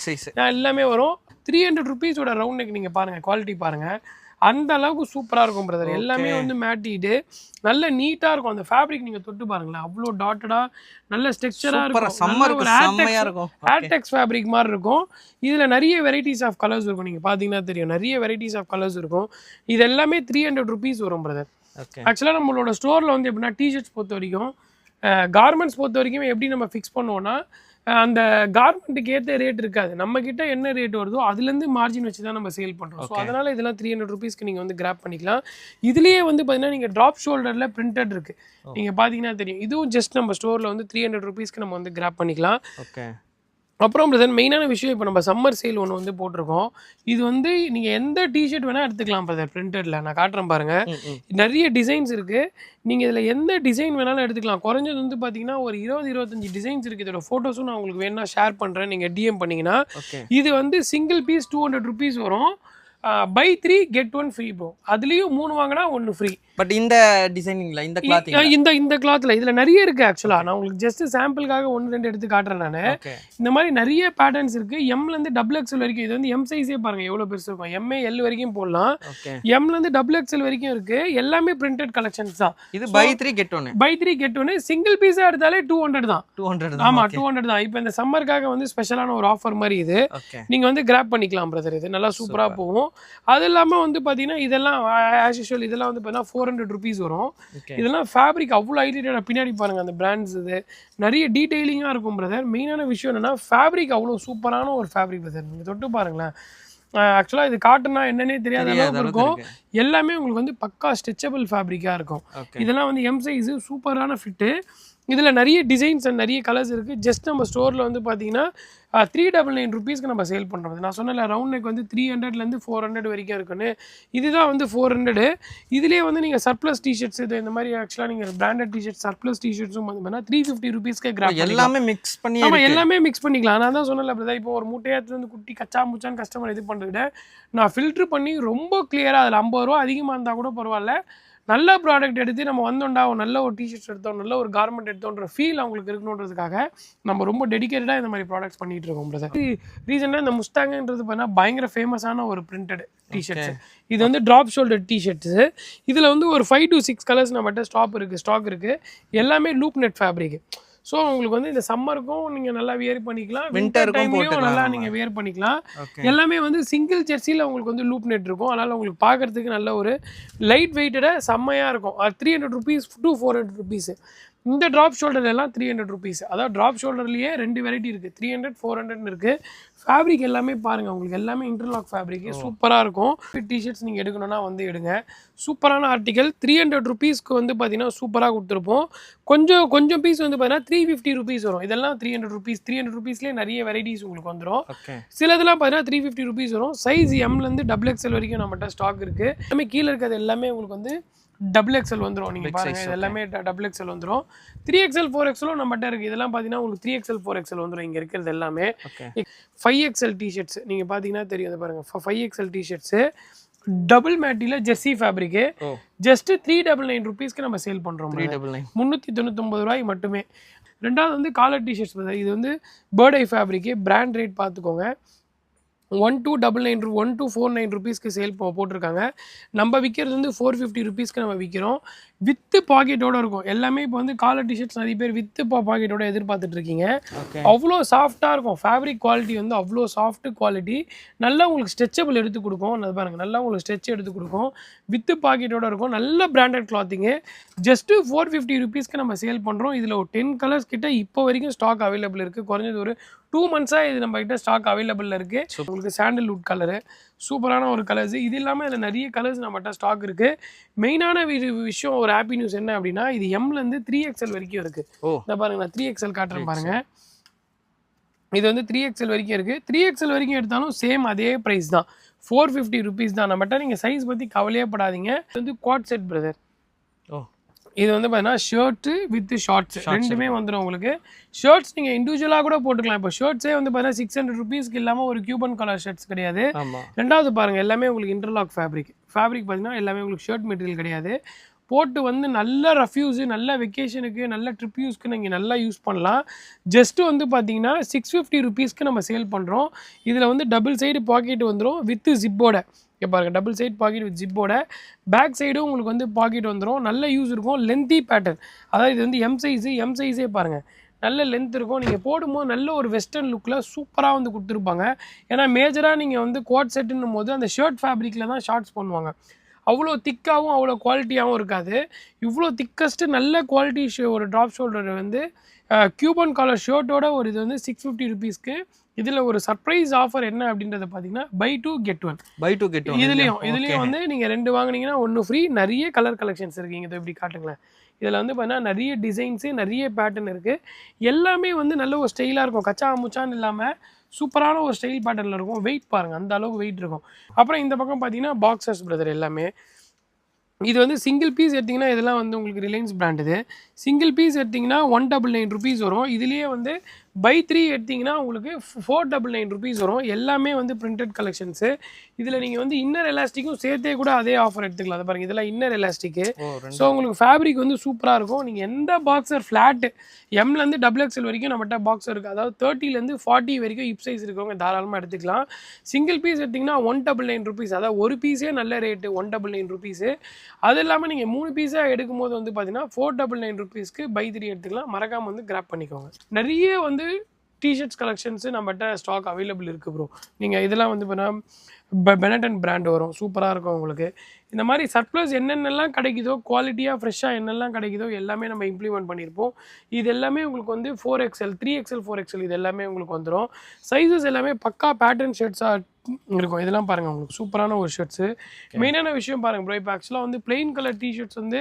எல்லாமே வரும். 300 ருபீஸோட ரவுண்ட் நெக் நீங்கள் பாருங்கள், குவாலிட்டி பாருங்கள், அந்த அளவுக்கு சூப்பராக இருக்கும் பிரதர். எல்லாமே வந்து மேட்டிட்டு நல்ல நீட்டாக இருக்கும். அந்த ஃபேப்ரிக் நீங்கள் தொட்டு பாருங்களேன், அவ்வளோ டாட்டடாக நல்ல ஸ்ட்ரக்சராக இருக்கும். ஆர்டெக்ஸ் ஃபேப்ரிக் மாதிரி இருக்கும். இதில் நிறைய வெரைட்டிஸ் ஆஃப் கலர்ஸ் இருக்கும். நீங்கள் பார்த்தீங்கன்னா தெரியும், நிறைய வெரைட்டிஸ் ஆஃப் கலர்ஸ் இருக்கும். இது எல்லாமே 300 ருபீஸ் வரும் பிரதர். ஆக்சுவலாக நம்மளோட ஸ்டோரில் வந்து எப்படின்னா டிஷர்ட்ஸ் பொறுத்த வரைக்கும், கார்மெண்ட்ஸ் பொறுத்த வரைக்கும் எப்படி நம்ம ஃபிக்ஸ் பண்ணுவோன்னா அந்த கார்மெண்ட்டுக்கு ஏற்ற ரேட் இருக்காது. நம்ம கிட்ட என்ன ரேட் வருதோ அதுலேருந்து மார்ஜின் வச்சு தான் நம்ம சேல் பண்ணுறோம். ஸோ அதனால் இதெல்லாம் 300 ருபீஸ்க்கு நீங்கள் வந்து கிராப் பண்ணிக்கலாம். இதுலேயே வந்து பார்த்தீங்கன்னா நீங்கள் ட்ராப் ஷோல்டரில் பிரிண்டட் இருக்குது. நீங்கள் பார்த்தீங்கன்னா தெரியும். இதுவும் ஜஸ்ட் நம்ம ஸ்டோரில் வந்து 300 ருபீஸ்க்கு நம்ம வந்து கிராப் பண்ணிக்கலாம். அப்புறம் பிரதர் மெயினான விஷயம் இப்போ நம்ம சம்மர் சேல் ஒன்று வந்து போட்டிருக்கோம். இது வந்து நீங்கள் எந்த டிஷர்ட் வேணால் எடுத்துக்கலாம் பிரதர். பிரிண்டடில் நான் காட்டுறேன் பாருங்கள். நிறைய டிசைன்ஸ் இருக்குது. நீங்கள் இதில் எந்த டிசைன் வேணாலும் எடுத்துக்கலாம். குறைஞ்சது வந்து பார்த்தீங்கன்னா ஒரு 20-25 டிசைன்ஸ் இருக்குது. இதோட ஃபோட்டோஸும் நான் உங்களுக்கு வேணா ஷேர் பண்ணுறேன். நீங்கள் டிஎம் பண்ணிங்கன்னா இது வந்து சிங்கிள் பீஸ் 200 rupees வரும். Buy 3 get 1 free bro. அதுலேயும் 3 வாங்கினா 1 ஃப்ரீ. பட் இந்த டிசைனிங்ல இந்த கிளாத் இந்த கிளாத்ல இதுல நிறைய இருக்கு. ஆக்சுவலா நான் உங்களுக்கு ஜஸ்ட் சாம்பிளுக்காக 1-2 எடுத்து காட்டுறேன். நான் இந்த மாதிரி நிறைய பேட்டர்ன்ஸ் இருக்கு. எம்ல இருந்து XXL வரைக்கும். இது வந்து எம் சைஸே பாருங்க எவ்வளவு பெருசு இருக்கும். எம்ஏ எல் வரைக்கும் போடலாம். எம்ல இருந்து XXL வரைக்கும் இருக்கு. எல்லாமே பிரிண்டட் கலெக்ஷன்ஸ் தான். இது buy 3 get 1. Buy 3 get 1 single பீஸா எடுத்தாலே 200 தான். 200 தான். ஆமா 200 தான். இப்போ இந்த சம்மருக்காக வந்து ஸ்பெஷலான ஒரு ஆஃபர் மாதிரி இது. நீங்க வந்து கிராப் பண்ணிக்கலாம் பிரதர். இது நல்லா சூப்பரா போகும். அது இல்லாம வந்து பாத்தீங்கன்னா இதெல்லாம் ஆஸ் யூசுவல் இதெல்லாம் வந்து பாத்தீங்கன்னா 400 rupees வரும். இதெல்லாம் ஃபேப்ரிக் அவ்வளோ ஹைலைட்டடாக பின்னாடி பாருங்க அந்த பிராண்ட்ஸ். இது நிறைய டீடைலிங்காக இருக்கும் பிரதர். மெயினான விஷயம் என்னன்னா ஃபேப்ரிக் அவ்வளோ சூப்பரான ஒரு ஃபேப்ரிக் பிரதர். நீங்கள் தொட்டு பாருங்களேன். ஆக்சுவலாக இது காட்டனா என்னன்னே தெரியாத அளவுக்கு இருக்கும். எல்லாமே உங்களுக்கு வந்து பக்கா ஸ்ட்ரெச்சபிள் ஃபேப்ரிக்காக இருக்கும். இதெல்லாம் வந்து எம் சைஸு சூப்பரான ஃபிட்டு. இதில் நிறைய டிசைன்ஸ் அண்ட் நிறைய கலர்ஸ் இருக்குது. ஜஸ்ட் நம்ம ஸ்டோரில் வந்து பார்த்தீங்கன்னா 399 rupeesக்கு நம்ம சேல் பண்ணுறோம். நான் சொன்னல ரவுண்ட் நெக் வந்து 300லேருந்து 400 வரைக்கும் இருக்குன்னு. இதுதான் வந்து 400. இதுலேயே வந்து நீங்கள் சர்ப்ளஸ் டிஷர்ட்ஸ் இது இந்த மாதிரி ஆக்சுவலாக நீங்கள் பிராண்டட் டிஷர்ட் சர்ப்ளஸ் டிஷர்ட்ஸும் வந்து பார்த்தீங்கன்னா 350 rupeesக்கு கிராப் எல்லாமே மிக்ஸ் பண்ணி. ஆமாம் எல்லாமே மிக்ஸ் பண்ணிக்கலாம். நான் தான் சொன்னல பிரதர். இப்போ ஒரு மூட்டையாத்துல வந்து குட்டி கச்சா முச்சான்னு கஸ்டமர் இது பண்ணுறத விட நான் ஃபில்ட்ரு பண்ணி ரொம்ப கிளியராக அதில் 50 ரூபா அதிகமாக இருந்தால் கூட பரவாயில்ல, நல்ல ப்ராடக்ட் எடுத்து நம்ம வந்தோண்டா நல்ல ஒரு டிஷர்ட்ஸ் எடுத்தோம் நல்ல ஒரு கார்மெண்ட் எடுத்தோன்ற ஃபீல் அவங்களுக்கு இருக்கணுன்றதுக்காக நம்ம ரொம்ப டெடிக்கேட்டடாக இந்த மாதிரி ப்ராடக்ட்ஸ் பண்ணிட்டு இருக்கோம் பிரதர். ரீசெண்டாக இந்த முஸ்டாங்கன்றது பார்த்தீங்கன்னா பயங்கர ஃபேமஸான ஒரு பிரிண்டட் டிஷர்ட்ஸ். இது வந்து ட்ராப் ஷோல்டர் டிஷர்ட்ஸு. இதில் வந்து ஒரு 5 to 6 கலர்ஸ் நம்மகிட்ட ஸ்டாக் இருக்குது. எல்லாமே லூப் நெட் ஃபேப்ரிக். ஸோ உங்களுக்கு வந்து இந்த சம்மருக்கும் நீங்கள் நல்லா வியர் பண்ணிக்கலாம், வின்டர் டைம்லையும் நல்லா நீங்கள் வியர் பண்ணிக்கலாம். எல்லாமே வந்து சிங்கிள் ஜெர்சியில் உங்களுக்கு வந்து லூப் நெட் இருக்கும். அதனால் உங்களுக்கு பார்க்குறதுக்கு நல்ல ஒரு லைட் வெயிட்டடாக செம்மையாக இருக்கும். 300 rupees to 400 rupees. இந்த ட்ராப் ஷோல்டர் எல்லாம் 300 rupees. அதாவது ட்ராப் ஷோல்டர்லேயே 2 வெரைட்டி இருக்குது. 300 400 இருக்குது. ஃபேப்ரிக் எல்லாமே பாருங்கள் உங்களுக்கு எல்லாமே இன்டர்லாக் ஃபேப்ரிக் சூப்பராக இருக்கும். டிஷர்ட்ஸ் நீங்கள் எடுக்கணும்னா வந்து எடுங்க. சூப்பரான ஆர்டிகல். 300 rupeesக்கு வந்து பார்த்தீங்கன்னா சூப்பராக கொடுத்துருப்போம். கொஞ்சம் பீஸ் வந்து பார்த்தீங்கன்னா 350 rupees வரும். இதெல்லாம் 300 rupees. 300 rupeesலேயே நிறைய வெரைட்டிஸ் உங்களுக்கு வந்துடும். சிலதெல்லாம் பார்த்தீங்கன்னா 350 rupees வரும். சைஸ் எம்லேருந்து XXL வரைக்கும் நம்மகிட்ட ஸ்டாக் இருக்குது. எல்லாமே கீழே இருக்கிறது எல்லாமே உங்களுக்கு வந்து XXL வந்துடும். நீங்கள் பாருங்கள் இது எல்லாமே XXL வந்துடும். 3XL 4XL நம்மகிட்ட இருக்குது. இதெல்லாம் பார்த்தீங்கன்னா உங்களுக்கு 3XL 4XL வந்துடும். இங்கே இருக்கிறது எல்லாமே 5XL டிஷர்ட்ஸ் நீங்கள் பார்த்தீங்கன்னா தெரியும். அதை பாருங்கள் 5XL டிஷர்ட்ஸு டபுள் மேட்டியில் ஜெர்சி ஃபேப்ரிக்கு ஜஸ்ட் 399 rupeesக்கு நம்ம சேல் பண்ணுறோம். 399 ரூபாய் மட்டுமே. ரெண்டாவது வந்து காலர் டிஷர்ட்ஸ். இது வந்து bird eye fabric. Brand rate பார்த்துக்கோங்க. 1249 rupeesக்கு சேல் போட்டிருக்காங்க. நம்ம விற்கிறது வந்து 450 rupeesக்கு நம்ம விற்கிறோம். வித்து பாக்கெட்டோட இருக்கும் எல்லாமே. இப்போ வந்து காலர் டிஷர்ட்ஸ் நிறைய பேர் வித்து பாக்கெட்டோட எதிர்பார்த்துட்டு இருக்கீங்க. அவ்வளோ சாஃப்டாக இருக்கும். ஃபேப்ரிக் குவாலிட்டி வந்து அவ்வளோ சாஃப்ட் குவாலிட்டி. நல்லா உங்களுக்கு ஸ்ட்ரெச்சபிள் எடுத்து கொடுக்கும். அது பாருங்கள் நல்லா உங்களுக்கு ஸ்ட்ரெச் எடுத்து கொடுக்கும். வித்து பாக்கெட்டோட இருக்கும். நல்ல பிராண்டட் கிளாத்திங்கு. ஜஸ்ட்டு 450 rupeesக்கு நம்ம சேல் பண்ணுறோம். இதில் ஒரு 10 கலர்ஸ் கிட்ட இப்போ வரைக்கும் ஸ்டாக் அவைலபிள் இருக்குது. குறைஞ்சது ஒரு 2 months இது நம்ம கிட்ட ஸ்டாக் அவைலபிள் இருக்குது. ஸோ உங்களுக்கு சாண்டல்வுட் கலரு சூப்பரான ஒரு கலர்ஸ். இது இல்லாமல் இதில் நிறைய கலர்ஸ் நம்மகிட்ட ஸ்டாக் இருக்குது. மெயினான விஷயம் ஒரு ஹாப்பி நியூஸ் என்ன அப்படின்னா இது எம்லேருந்து 3XL வரைக்கும் இருக்குது. இந்த பாருங்க நான் 3XL காட்டுறேன் பாருங்க. இது வந்து 3XL வரைக்கும் இருக்குது. 3XL வரைக்கும் எடுத்தாலும் சேம் அதே ப்ரைஸ் தான். 450 rupees தான். நம்மகிட்ட நீங்கள் சைஸ் பற்றி கவலையே படாதீங்க. இது வந்து குவாட் செட் பிரதர். இது வந்து பார்த்தீங்கன்னா ஷர்ட்டு வித் ஷார்ட்ஸ் ரெண்டுமே வந்துடும் உங்களுக்கு. ஷர்ட்ஸ் நீங்கள் இண்டிவிஜுவலாக கூட போட்டுக்கலாம். இப்போ ஷர்ட்ஸே வந்து பார்த்தீங்கன்னா 600 rupeesக்கு இல்லாமல் ஒரு கியூபன் கலர் ஷர்ட்ஸ் கிடையாது. ரெண்டாவது பாருங்கள் எல்லாமே உங்களுக்கு இன்டர்லாக் ஃபேப்ரிக் பார்த்தீங்கன்னா எல்லாமே உங்களுக்கு ஷர்ட் மெட்டீரியல் கிடையாது. போட்டு வந்து நல்ல ரஃப்யூஸு நல்ல வெக்கேஷனுக்கு நல்ல ட்ரிப் யூஸ்க்கு நீங்கள் நல்லா யூஸ் பண்ணலாம். ஜஸ்ட்டு வந்து பார்த்தீங்கன்னா 650 rupeesக்கு நம்ம சேல் பண்ணுறோம். இதில் வந்து டபுள் சைடு பாக்கெட் வந்துடும் வித் ஜிப்போட. இங்கே பாருங்கள் டபுள் சைட் பாக்கெட் வித் ஜிப்போட. பேக் சைடும் உங்களுக்கு வந்து பாக்கெட் வந்துடும். நல்ல யூஸ் இருக்கும். Lengthy pattern. அதாவது இது வந்து எம் சைஸே பாருங்கள் நல்ல லென்த் இருக்கும். நீங்கள் போடும்போது நல்ல ஒரு வெஸ்டர்ன் லுக்கில் சூப்பராக வந்து கொடுத்துருப்பாங்க. ஏன்னா மேஜராக நீங்கள் வந்து கோட் செட்டுன்னும் போது அந்த ஷர்ட் ஃபேப்ரிக்கில் தான் ஷார்ட்ஸ் பண்ணுவாங்க. அவ்வளோ திக்காகவும் அவ்வளோ குவாலிட்டியாகவும் இருக்காது. இவ்வளோ திக்கஸ்ட்டு நல்ல குவாலிட்டி ஒரு ட்ராப் ஷோல்டர் வந்து கியூபன் காலர் ஷர்ட்டோட ஒரு இது வந்து 650 rupeesக்கு. இதில் ஒரு சர்ப்ரைஸ் ஆஃபர் என்ன அப்படின்றத பார்த்தீங்கன்னா buy 2 get 1. இதுலேயும் வந்து நீங்கள் 2 வாங்கினீங்கன்னா 1 ஃப்ரீ. நிறைய கலர் கலெக்ஷன்ஸ் இருக்குங்க. இதை இப்படி காட்டுங்களேன். இதில் வந்து பார்த்தீங்கன்னா நிறைய டிசைன்ஸு நிறைய பேட்டர்ன் இருக்குது. எல்லாமே வந்து நல்ல ஒரு ஸ்டைலாக இருக்கும். கச்சா முச்சான்னு இல்லாமல் சூப்பரான ஒரு ஸ்டைல் பேட்டர்னில் இருக்கும். வெயிட் பாருங்கள், அந்த அளவுக்கு வெயிட் இருக்கும். அப்புறம் இந்த பக்கம் பார்த்தீங்கன்னா பாக்ஸர்ஸ் பிரதர் எல்லாமே. இது வந்து சிங்கிள் பீஸ் எடுத்திங்கன்னா இதெல்லாம் வந்து உங்களுக்கு ரிலையன்ஸ் பிராண்ட். இது சிங்கிள் பீஸ் எடுத்திங்கன்னா 199 ருபீஸ் வரும். இதுலேயே வந்து பை 3 எடுத்திங்கன்னா உங்களுக்கு 499 ருபீஸ் வரும். எல்லாமே வந்து பிரிண்டட் கலெக்ஷன்ஸு. இதில் நீங்கள் வந்து இன்னர் எலாஸ்டிக்கும் சேர்த்தே கூட அதே ஆஃபர் எடுத்துக்கலாம். அதை பாருங்கள், இதெல்லாம் இன்னர் எலாஸ்டிக்கு. ஸோ உங்களுக்கு ஃபேப்ரிக் வந்து சூப்பராக இருக்கும். நீங்கள் எந்த பாக்ஸர் ஃப்ளாட்டு எம்லேருந்து XXL வரைக்கும் நம்மகிட்ட பாக்ஸர் இருக்குது. அதாவது 30லேருந்து 40 வரைக்கும் ஹிப் சைஸ் இருக்கவங்க தாராளமாக எடுத்துக்கலாம். சிங்கிள் பீஸ் எடுத்திங்கன்னா 199 ருபீஸ். அதாவது ஒரு பீஸே நல்ல ரேட்டு 199 ருபீஸு. அது இல்லாமல் நீங்கள் 3 பீஸாக எடுக்கும்போது வந்து பார்த்தீங்கன்னா 499 ருபீஸ்க்கு பை 3 எடுத்துக்கலாம். மறக்காமல் வந்து கிராப் பண்ணிக்கோங்க. நிறைய வந்து டிஷர்ட்ஸ் கலெக்ஷன்ஸு நம்மகிட்ட ஸ்டாக் அவைலபிள் இருக்குது ப்ரோ. நீங்கள் இதெல்லாம் வந்து பார்த்தீங்கன்னா பெனட்டன் பிராண்ட் வரும், சூப்பராக இருக்கும் உங்களுக்கு. இந்த மாதிரி சர்ப்ளஸ் என்னென்னலாம் கிடைக்குதோ, குவாலிட்டியாக ஃப்ரெஷ்ஷாக என்னெல்லாம் கிடைக்குதோ எல்லாமே நம்ம இம்ப்ளிமெண்ட் பண்ணியிருப்போம். இது எல்லாமே உங்களுக்கு வந்து 4XL 3XL 4XL இது எல்லாமே உங்களுக்கு வந்துடும். சைஸஸ் எல்லாமே பக்கா பேட்டர்ன் ஷர்ட்ஸாக இருக்கும். இதெல்லாம் பாருங்கள், உங்களுக்கு சூப்பரான ஒரு ஷர்ட்ஸு. மெயினான விஷயம் பாருங்கள் ப்ரோ, இப்போ ஆக்சுவலாக வந்து பிளெயின் கலர் டிஷர்ட்ஸ் வந்து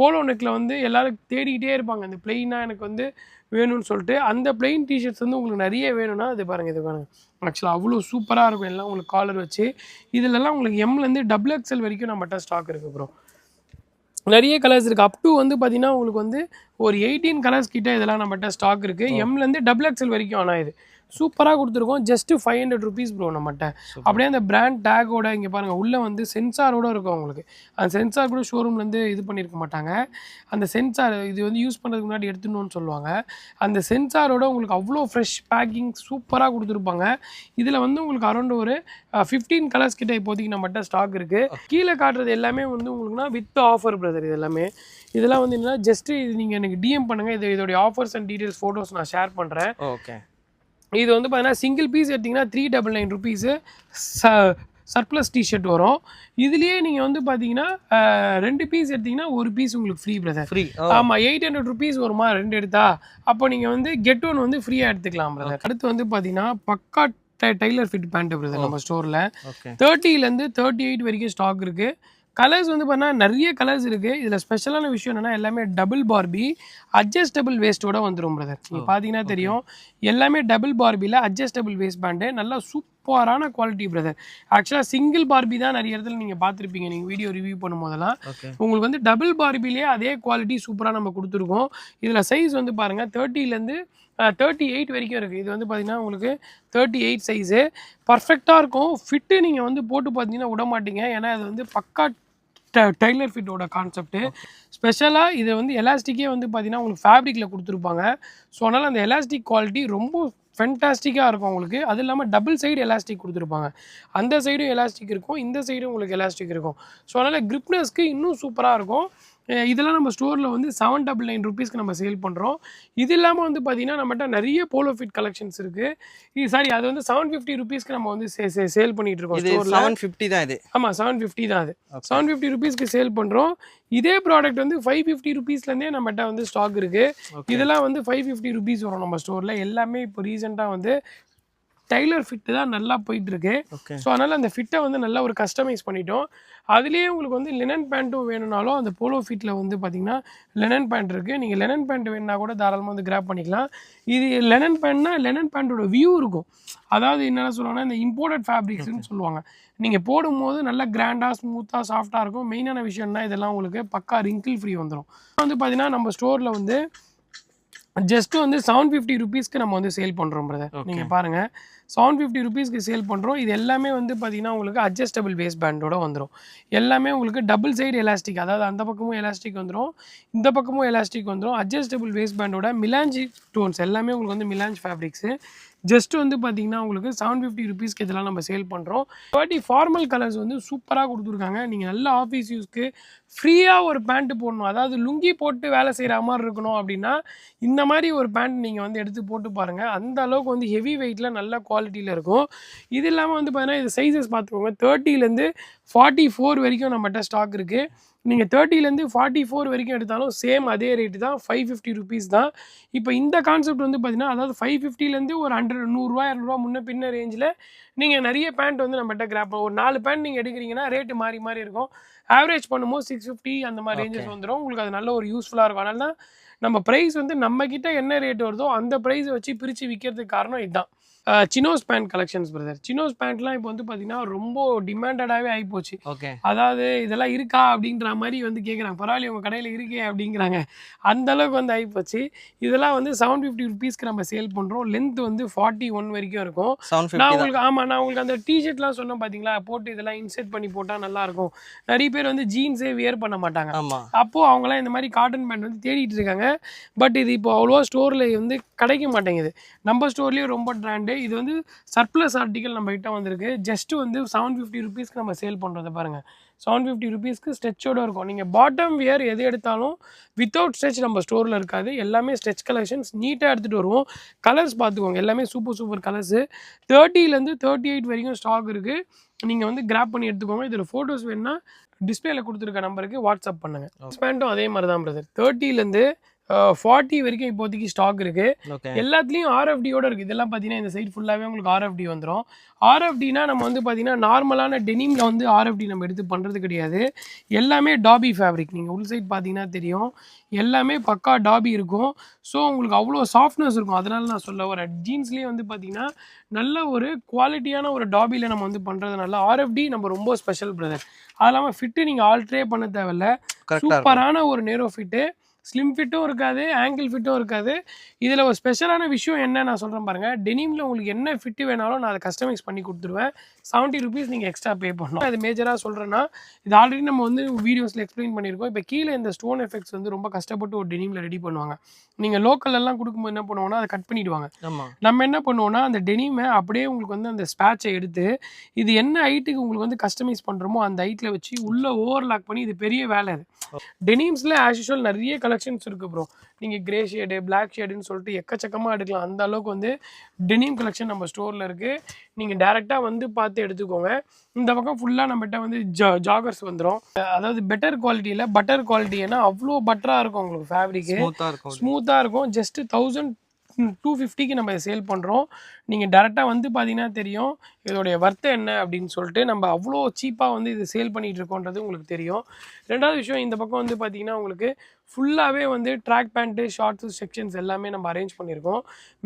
போலோ நெக்கில் வந்து எல்லோரும் தேடிக்கிட்டே இருப்பாங்க. அந்த பிளெயினாக எனக்கு வந்து வேணும்னு சொல்லிட்டு. அந்த பிளெயின் டிஷர்ட்ஸ் வந்து உங்களுக்கு நிறைய வேணும்னா இது பாருங்கள், இது பாருங்கள். ஆக்சுவலாக அவ்வளோ சூப்பராக இருக்கும். எல்லாம் உங்களுக்கு காலர் வச்சு. இதிலெல்லாம் உங்களுக்கு எம்லேருந்து XXL வரைக்கும் நம்மகிட்ட ஸ்டாக் இருக்குது ப்ரோ. நிறைய கலர்ஸ் இருக்குது. அப் டு வந்து பார்த்தீங்கன்னா உங்களுக்கு வந்து ஒரு 18 கலர்ஸ் கிட்ட இதெல்லாம் நம்மகிட்ட ஸ்டாக் இருக்குது. எம்லேருந்து XXL வரைக்கும். ஆனால் இது சூப்பராக கொடுத்துருக்கோம். ஜஸ்ட்டு 500 ருபீஸ் ப்ரோ நம்மகிட்ட. அப்படியே அந்த பிராண்ட் டேக்கோட இங்கே பாருங்கள், உள்ளே வந்து சென்சாரோடு இருக்கும் உங்களுக்கு. அந்த சென்சார் கூட ஷோரூம்லேருந்து இது பண்ணியிருக்க மாட்டாங்க. அந்த சென்சார் இது வந்து யூஸ் பண்ணுறதுக்கு முன்னாடி எடுத்துடணும்னு சொல்லுவாங்க. அந்த சென்சாரோட உங்களுக்கு அவ்வளோ ஃப்ரெஷ் பேக்கிங் சூப்பராக கொடுத்துருப்பாங்க. இதில் வந்து உங்களுக்கு அரௌண்ட் ஒரு 15 கலர்ஸ் கிட்ட இப்போதைக்கு நம்மகிட்ட ஸ்டாக் இருக்குது. கீழே காட்டுறது எல்லாமே வந்து உங்களுக்குனா வித் ஆஃபர் பிரதர். இது எல்லாமே இதெல்லாம் வந்து என்னன்னா ஜஸ்ட்டு இது நீங்கள் எனக்கு டிஎம் பண்ணுங்கள். இதோடைய ஆஃபர்ஸ் அண்ட் டீட்டெயில்ஸ் ஃபோட்டோஸ் நான் ஷேர் பண்ணுறேன். ஓகே. இது வந்து பார்த்தீங்கன்னா சிங்கிள் பீஸ் எடுத்திங்கன்னா 399 ருபீஸு சர்ப்ளஸ் டிஷர்ட் வரும். இதுலேயே நீங்கள் வந்து பார்த்தீங்கன்னா 2 பீஸ் எடுத்திங்கன்னா ஒரு பீஸ் உங்களுக்கு ஃப்ரீ பிரதர். ஃப்ரீ. ஆமாம், 800 ருபீஸ் வருமா 2 எடுத்தா. அப்போ நீங்கள் வந்து கெட் ஒன் வந்து ஃப்ரீயாக எடுத்துக்கலாம் பிரதர். அடுத்து வந்து பார்த்தீங்கன்னா பக்கா டைலர் ஃபிட் பேண்ட் பிரதர் நம்ம ஸ்டோரில் 30லேருந்து 38 வரைக்கும் ஸ்டாக் இருக்குது. கலர்ஸ் வந்து பார்த்தீங்கன்னா நிறைய கலர்ஸ் இருக்குது. இதில் ஸ்பெஷலான விஷயம் என்னென்னா எல்லாமே டபுள் பார்பி அட்ஜஸ்டபிள் வேஸ்ட்டோட வந்துடும் பிரதர். நீங்கள் பார்த்தீங்கன்னா தெரியும், எல்லாமே டபுள் பார்பியில் அட்ஜஸ்டபிள் வேஸ்ட் பேண்டு. நல்லா சூப்பரான குவாலிட்டி பிரதர். ஆக்சுவலாக சிங்கிள் பார்பி தான் நிறைய இடத்துல நீங்கள் பார்த்துருப்பீங்க நீங்கள் வீடியோ ரிவ்யூ பண்ணும்போதெல்லாம். உங்களுக்கு வந்து டபுள் பார்பிலே அதே குவாலிட்டி சூப்பராக நம்ம கொடுத்துருக்கோம். இதில் சைஸ் வந்து பாருங்கள் 30லேருந்து 38 வரைக்கும் இருக்குது. இது வந்து பார்த்தீங்கன்னா உங்களுக்கு 38 சைஸு பர்ஃபெக்டாக இருக்கும். ஃபிட்டு நீங்கள் வந்து போட்டு பார்த்தீங்கன்னா விட மாட்டீங்க. ஏன்னா இது வந்து பக்கா டைலர் ஃபிட்டோட கான்செப்ட்டு. ஸ்பெஷலாக இது வந்து எலாஸ்டிக்கே வந்து பார்த்தீங்கன்னா உங்களுக்கு ஃபேப்ரிக்கில் கொடுத்துருப்பாங்க. ஸோ அதனால் அந்த எலாஸ்டிக் குவாலிட்டி ரொம்ப ஃபென்டாஸ்டிக்காக இருக்கும் உங்களுக்கு. அது இல்லாமல் டபுள் சைடு எலாஸ்டிக் கொடுத்துருப்பாங்க. அந்த சைடும் எலாஸ்டிக் இருக்கும், இந்த சைடும் உங்களுக்கு எலாஸ்டிக் இருக்கும். ஸோ அதனால் கிரிப்னஸ்க்கு இன்னும் சூப்பராக இருக்கும். இதெல்லாம் நம்ம ஸ்டோரில் வந்து 799 ருபீஸ்க்கு நம்ம சேல் பண்ணுறோம். இது இல்லாமல் வந்து பார்த்தீங்கன்னா நம்மகிட்ட நிறைய போலோ ஃபிட் கலெக்ஷன்ஸ் இருக்குது. இது சாரி, அது வந்து 750 ருபீஸ்க்கு நம்ம வந்து சேல் பண்ணிகிட்டு இருக்கோம் ஸ்டோரில். 750 தான் இது. ஆமாம், 750 தான் அது. 750 ருபீஸ்க்கு சேல் பண்ணுறோம். இதே ப்ராடக்ட் வந்து 550 ருபீஸ்லேருந்தே நம்மகிட்ட வந்து ஸ்டாக் இருக்குது. இதெல்லாம் வந்து 550 ருபீஸ் வரும் நம்ம ஸ்டோரில். எல்லாமே இப்போ ரீசெண்டாக வந்து டைலர் ஃபிட்டு தான் நல்லா போயிட்டுருக்கு. ஸோ அதனால் அந்த ஃபிட்டை வந்து நல்லா ஒரு கஸ்டமைஸ் பண்ணிட்டோம். அதுலேயே உங்களுக்கு வந்து லினன் பேண்ட்டும் வேணும்னாலும் அந்த போலோ ஃபிட்டில் வந்து பார்த்திங்கன்னா லெனன் பேண்ட் இருக்குது. நீங்கள் லெனன் பேண்ட் வேணுன்னா கூட தாராளமாக வந்து கிராப் பண்ணிக்கலாம். இது லெனன் பேண்ட்னா லெனன் பேண்ட்டோட வியூ இருக்கும். அதாவது என்னென்ன சொல்லுவாங்கன்னா இந்த இம்போர்ட்டட் ஃபேப்ரிக்ஸ்னு சொல்லுவாங்க. நீங்கள் போடும்போது நல்லா கிராண்டாக ஸ்மூத்தாக சாஃப்டாக இருக்கும். மெயினான விஷயம்னா இதெல்லாம் உங்களுக்கு பக்கா ரிங்கிள் ஃப்ரீ வந்துடும். வந்து பார்த்திங்கன்னா நம்ம ஸ்டோரில் வந்து ஜஸ்ட் வந்து 750 ருபீஸ்க்கு நம்ம வந்து சேல் பண்ணுறோம் பிரதர். நீங்கள் பாருங்கள், 750 ருபீஸ்க்கு சேல் பண்ணுறோம். இது எல்லாமே வந்து பார்த்தீங்கன்னா உங்களுக்கு அட்ஜஸ்டபிள் வேஸ்ட் பேண்டோட வந்துடும். எல்லாமே உங்களுக்கு டபுள் சைடு எலாஸ்டிக், அதாவது அந்த பக்கமும் எலாஸ்டிக் வந்துடும், இந்த பக்கமும் எலாஸ்டிக் வந்துடும். அட்ஜஸ்டபிள் வேஸ்ட் பேண்டோட மிலாஞ்சி டோன்ஸ் எல்லாமே உங்களுக்கு வந்து மிலாஞ்ச் ஃபேப்ரிக்ஸு. ஜஸ்ட் வந்து பார்த்தீங்கன்னா உங்களுக்கு 750 ருபீஸ்க்கு இதெல்லாம் நம்ம சேல் பண்ணுறோம். பாட்டி ஃபார்மல் கலர்ஸ் வந்து சூப்பராக கொடுத்துருக்காங்க. நீங்கள் நல்ல ஆஃபீஸ் யூஸ்க்கு ஃப்ரீயாக ஒரு பேண்ட்டு போடணும், அதாவது லுங்கி போட்டு வேலை செய்கிற மாதிரி இருக்கணும் அப்படின்னா இந்த மாதிரி ஒரு பேண்ட் நீங்கள் வந்து எடுத்து போட்டு பாருங்கள். அந்த அளவுக்கு வந்து ஹெவி வெயிட்டில் நல்ல குவாலிட்டியில் இருக்கும். இது இல்லாமல் வந்து பார்த்தீங்கன்னா இது சைஸஸ் பார்த்துக்கோங்க. 30லேருந்து 44 வரைக்கும் நம்மகிட்ட ஸ்டாக் இருக்குது. நீங்கள் 30லேருந்து 44 வரைக்கும் எடுத்தாலும் சேம் அதே ரேட்டு தான், 550 ருபீஸ் தான். இப்போ இந்த கான்செப்ட் வந்து பார்த்தீங்கன்னா அதாவது 550லேருந்து ஒரு 100 100 200 முன்ன பின்ன ரேஞ்சில் நீங்கள் நிறைய பேண்ட் வந்து நம்மகிட்ட கிராப் ஒரு 4 பேண்ட் நீங்கள் எடுக்கிறீங்கன்னா ரேட்டு மாறி மாறி இருக்கும். ஆவரேஜ் பண்ணும்போது 650 அந்த மாதிரி ரேஞ்சஸ் வந்துடும். உங்களுக்கு அது நல்ல ஒரு யூஸ்ஃபுல்லாக இருக்கும். அதனால தான் நம்ம ப்ரைஸ் வந்து நம்மக்கிட்ட என்ன ரேட் வருதோ அந்த ப்ரைஸை வச்சு பிரித்து விற்கிறதுக்கு காரணம் இதுதான். சினோஸ் பேண்ட் கலெக்ஷன்ஸ் பிரதர். சினோஸ் பேண்ட்லாம் இப்போ வந்து பார்த்தீங்கன்னா ரொம்ப டிமாண்டடாகவே ஆகிப்போச்சு. அதாவது இதெல்லாம் இருக்கா அப்படின்ற மாதிரி வந்து கேட்குறாங்க. பரவாயில்ல உங்கள் கடையில் இருக்கே அப்படிங்கிறாங்க. அந்த அளவுக்கு வந்து ஆகிப்போச்சு. இதெல்லாம் வந்து 750 ருபீஸ்க்கு நம்ம சேல் பண்ணுறோம். லென்த் வந்து 41 வரைக்கும் இருக்கும். நான் உங்களுக்கு அந்த டிஷர்ட்லாம் சொன்னேன் பார்த்தீங்களா, போட்டு இதெல்லாம் இன்செர்ட் பண்ணி போட்டால் நல்லாயிருக்கும். நிறைய பேர் வந்து ஜீன்ஸே வியர் பண்ண மாட்டாங்க. அப்போது அவங்களாம் இந்த மாதிரி காட்டன் பேண்ட் வந்து தேடிட்டு இருக்காங்க. பட் இது இப்போ அவ்வளோவா ஸ்டோரில் வந்து கிடைக்க மாட்டேங்குது. நம்ம ஸ்டோர்லேயும் ரொம்ப ட்ராண்டு. இது வந்து சர்ப்ளஸ் ஆர்டிக்கல் நம்ம கிட்ட வந்திருக்கு. ஜஸ்ட் வந்து 750 ருபீஸ்க்கு நம்ம சேல் பண்ணுறதை பாருங்கள். 750 ருபீஸ்க்கு ஸ்ட்ரெச்சோட இருக்கும். நீங்கள் பாட்டம் வியர் எது எடுத்தாலும் வித்தவுட் ஸ்ட்ரெச் நம்ம ஸ்டோரில் இருக்காது. எல்லாமே ஸ்ட்ரெச் கலெக்ஷன்ஸ் நீட்டாக எடுத்துகிட்டு வருவோம். கலர்ஸ் பார்த்துக்கோங்க, எல்லாமே சூப்பர் கலர்ஸு. 30லேருந்து 38 வரைக்கும் ஸ்டாக் இருக்குது. நீங்கள் வந்து கிராப் பண்ணி எடுத்துக்கோங்க. இதில் ஃபோட்டோஸ் வேணுன்னா டிஸ்பிளேல கொடுத்துருக்க நம்பருக்கு வாட்ஸ்அப் பண்ணுங்கள். பேண்ட்டும் அதே மாதிரி தான் பிரதர். 30லேருந்து 40 வரைக்கும் இப்போதைக்கு ஸ்டாக் இருக்கு. எல்லாத்துலேயும் ஆர்எஃப்டியோட இருக்குது. இதெல்லாம் பார்த்தீங்கன்னா இந்த சைட் ஃபுல்லாகவே உங்களுக்கு ஆர்எஃப்டி வந்துடும். ஆர்எஃப்டினா நம்ம வந்து பார்த்தீங்கன்னா நார்மலான டெனிமில் வந்து ஆர்எஃப்டி நம்ம எடுத்து பண்ணுறது கிடையாது. எல்லாமே டாபி ஃபேப்ரிக். நீங்கள் உள் சைட் பார்த்தீங்கன்னா தெரியும், எல்லாமே பக்கா டாபி இருக்கும். ஸோ உங்களுக்கு அவ்வளோ சாஃப்ட்னஸ் இருக்கும். அதனால நான் சொல்ல வரேன். ஜீன்ஸ்லேயே வந்து பார்த்தீங்கன்னா நல்ல ஒரு குவாலிட்டியான ஒரு டாபியில் நம்ம வந்து பண்ணுறதுனால ஆர்எஃப்டி நம்ம ரொம்ப ஸ்பெஷல் பிரதர். அது இல்லாமல் ஃபிட்டு நீங்கள் ஆல்ட்ரே பண்ண தேவையில்ல. சூப்பரான ஒரு நேரோ ஃபிட்டு. ஸ்லிம் ஃபிட்டும் இருக்காது, ஆங்கிள் ஃபிட்டும் இருக்காது. இதில் ஒரு ஸ்பெஷலான விஷயம் என்ன நான் சொல்கிறேன் பாருங்கள். டெனிமில் உங்களுக்கு என்ன ஃபிட்டு வேணாலும் நான் அதை கஸ்டமைஸ் பண்ணி கொடுத்துருவேன். 70 ருபீஸ் நீங்கள் எக்ஸ்ட்ரா பே பண்ணணும். அது மேஜராக சொல்கிறேன்னா, இது ஆல்ரெடி நம்ம வந்து வீடியோஸில் எக்ஸ்பிளைன் பண்ணியிருக்கோம். இப்போ கீழே இந்த ஸ்டோன் எஃபெக்ட்ஸ் வந்து ரொம்ப கஷ்டப்பட்டு ஒரு டெனிமில் ரெடி பண்ணுவாங்க. நீங்கள் லோக்கல்லாம் கொடுக்கும்போது என்ன பண்ணுவோம்னா அதை கட் பண்ணிவிடுவாங்க. நம்ம என்ன பண்ணுவோம்னா அந்த டெனிமை அப்படியே உங்களுக்கு வந்து அந்த ஸ்பேட்சை எடுத்து இது என்ன ஹைட்டுக்கு உங்களுக்கு வந்து கஸ்டமைஸ் பண்ணுறோமோ அந்த ஹைட்டில் வச்சு உள்ளே ஓவர்லாக் பண்ணி, இது பெரிய வேலை. அது டெனிம்ஸில் ஆஸ் யூஷுவல் நிறைய கலெக்ஷன்ஸ் இருக்குது ப்ரோ. நீங்கள் கிரே ஷேடு, பிளாக் ஷேடுன்னு சொல்லிட்டு எக்கச்சக்கமாக எடுக்கலாம். அந்த அளவுக்கு வந்து டெனிம் கலெக்ஷன் நம்ம ஸ்டோரில் இருக்குது. நீங்கள் டேரெக்டாக வந்து பார்த்து எடுத்துக்கோங்க. இந்த பக்கம் ஃபுல்லாக நம்மகிட்ட வந்து ஜாகர்ஸ் வந்துடும். அதாவது பெட்டர் குவாலிட்டியில் பட்டர் குவாலிட்டி. ஏன்னா அவ்வளோ பட்டராக இருக்கும் உங்களுக்கு ஃபேப்ரிக்கு, ஸ்மூத்தாக இருக்கும். ஜஸ்ட்டு 1250க்கு நம்ம சேல் பண்ணுறோம். நீங்கள் டேரெக்டாக வந்து பார்த்தீங்கன்னா தெரியும் இதோடைய வர்த்து என்ன அப்படின்னு சொல்லிட்டு. நம்ம அவ்வளோ சீப்பாக வந்து இது சேல் பண்ணிகிட்டு இருக்கோன்றது உங்களுக்கு தெரியும். ரெண்டாவது விஷயம், இந்த பக்கம் வந்து பார்த்தீங்கன்னா உங்களுக்கு ஃபுல்லாகவே வந்து ட்ராக் பேண்ட்டு, ஷார்ட்ஸு செக்ஷன்ஸ் எல்லாமே நம்ம அரேஞ்ச் பண்ணியிருக்கோம்.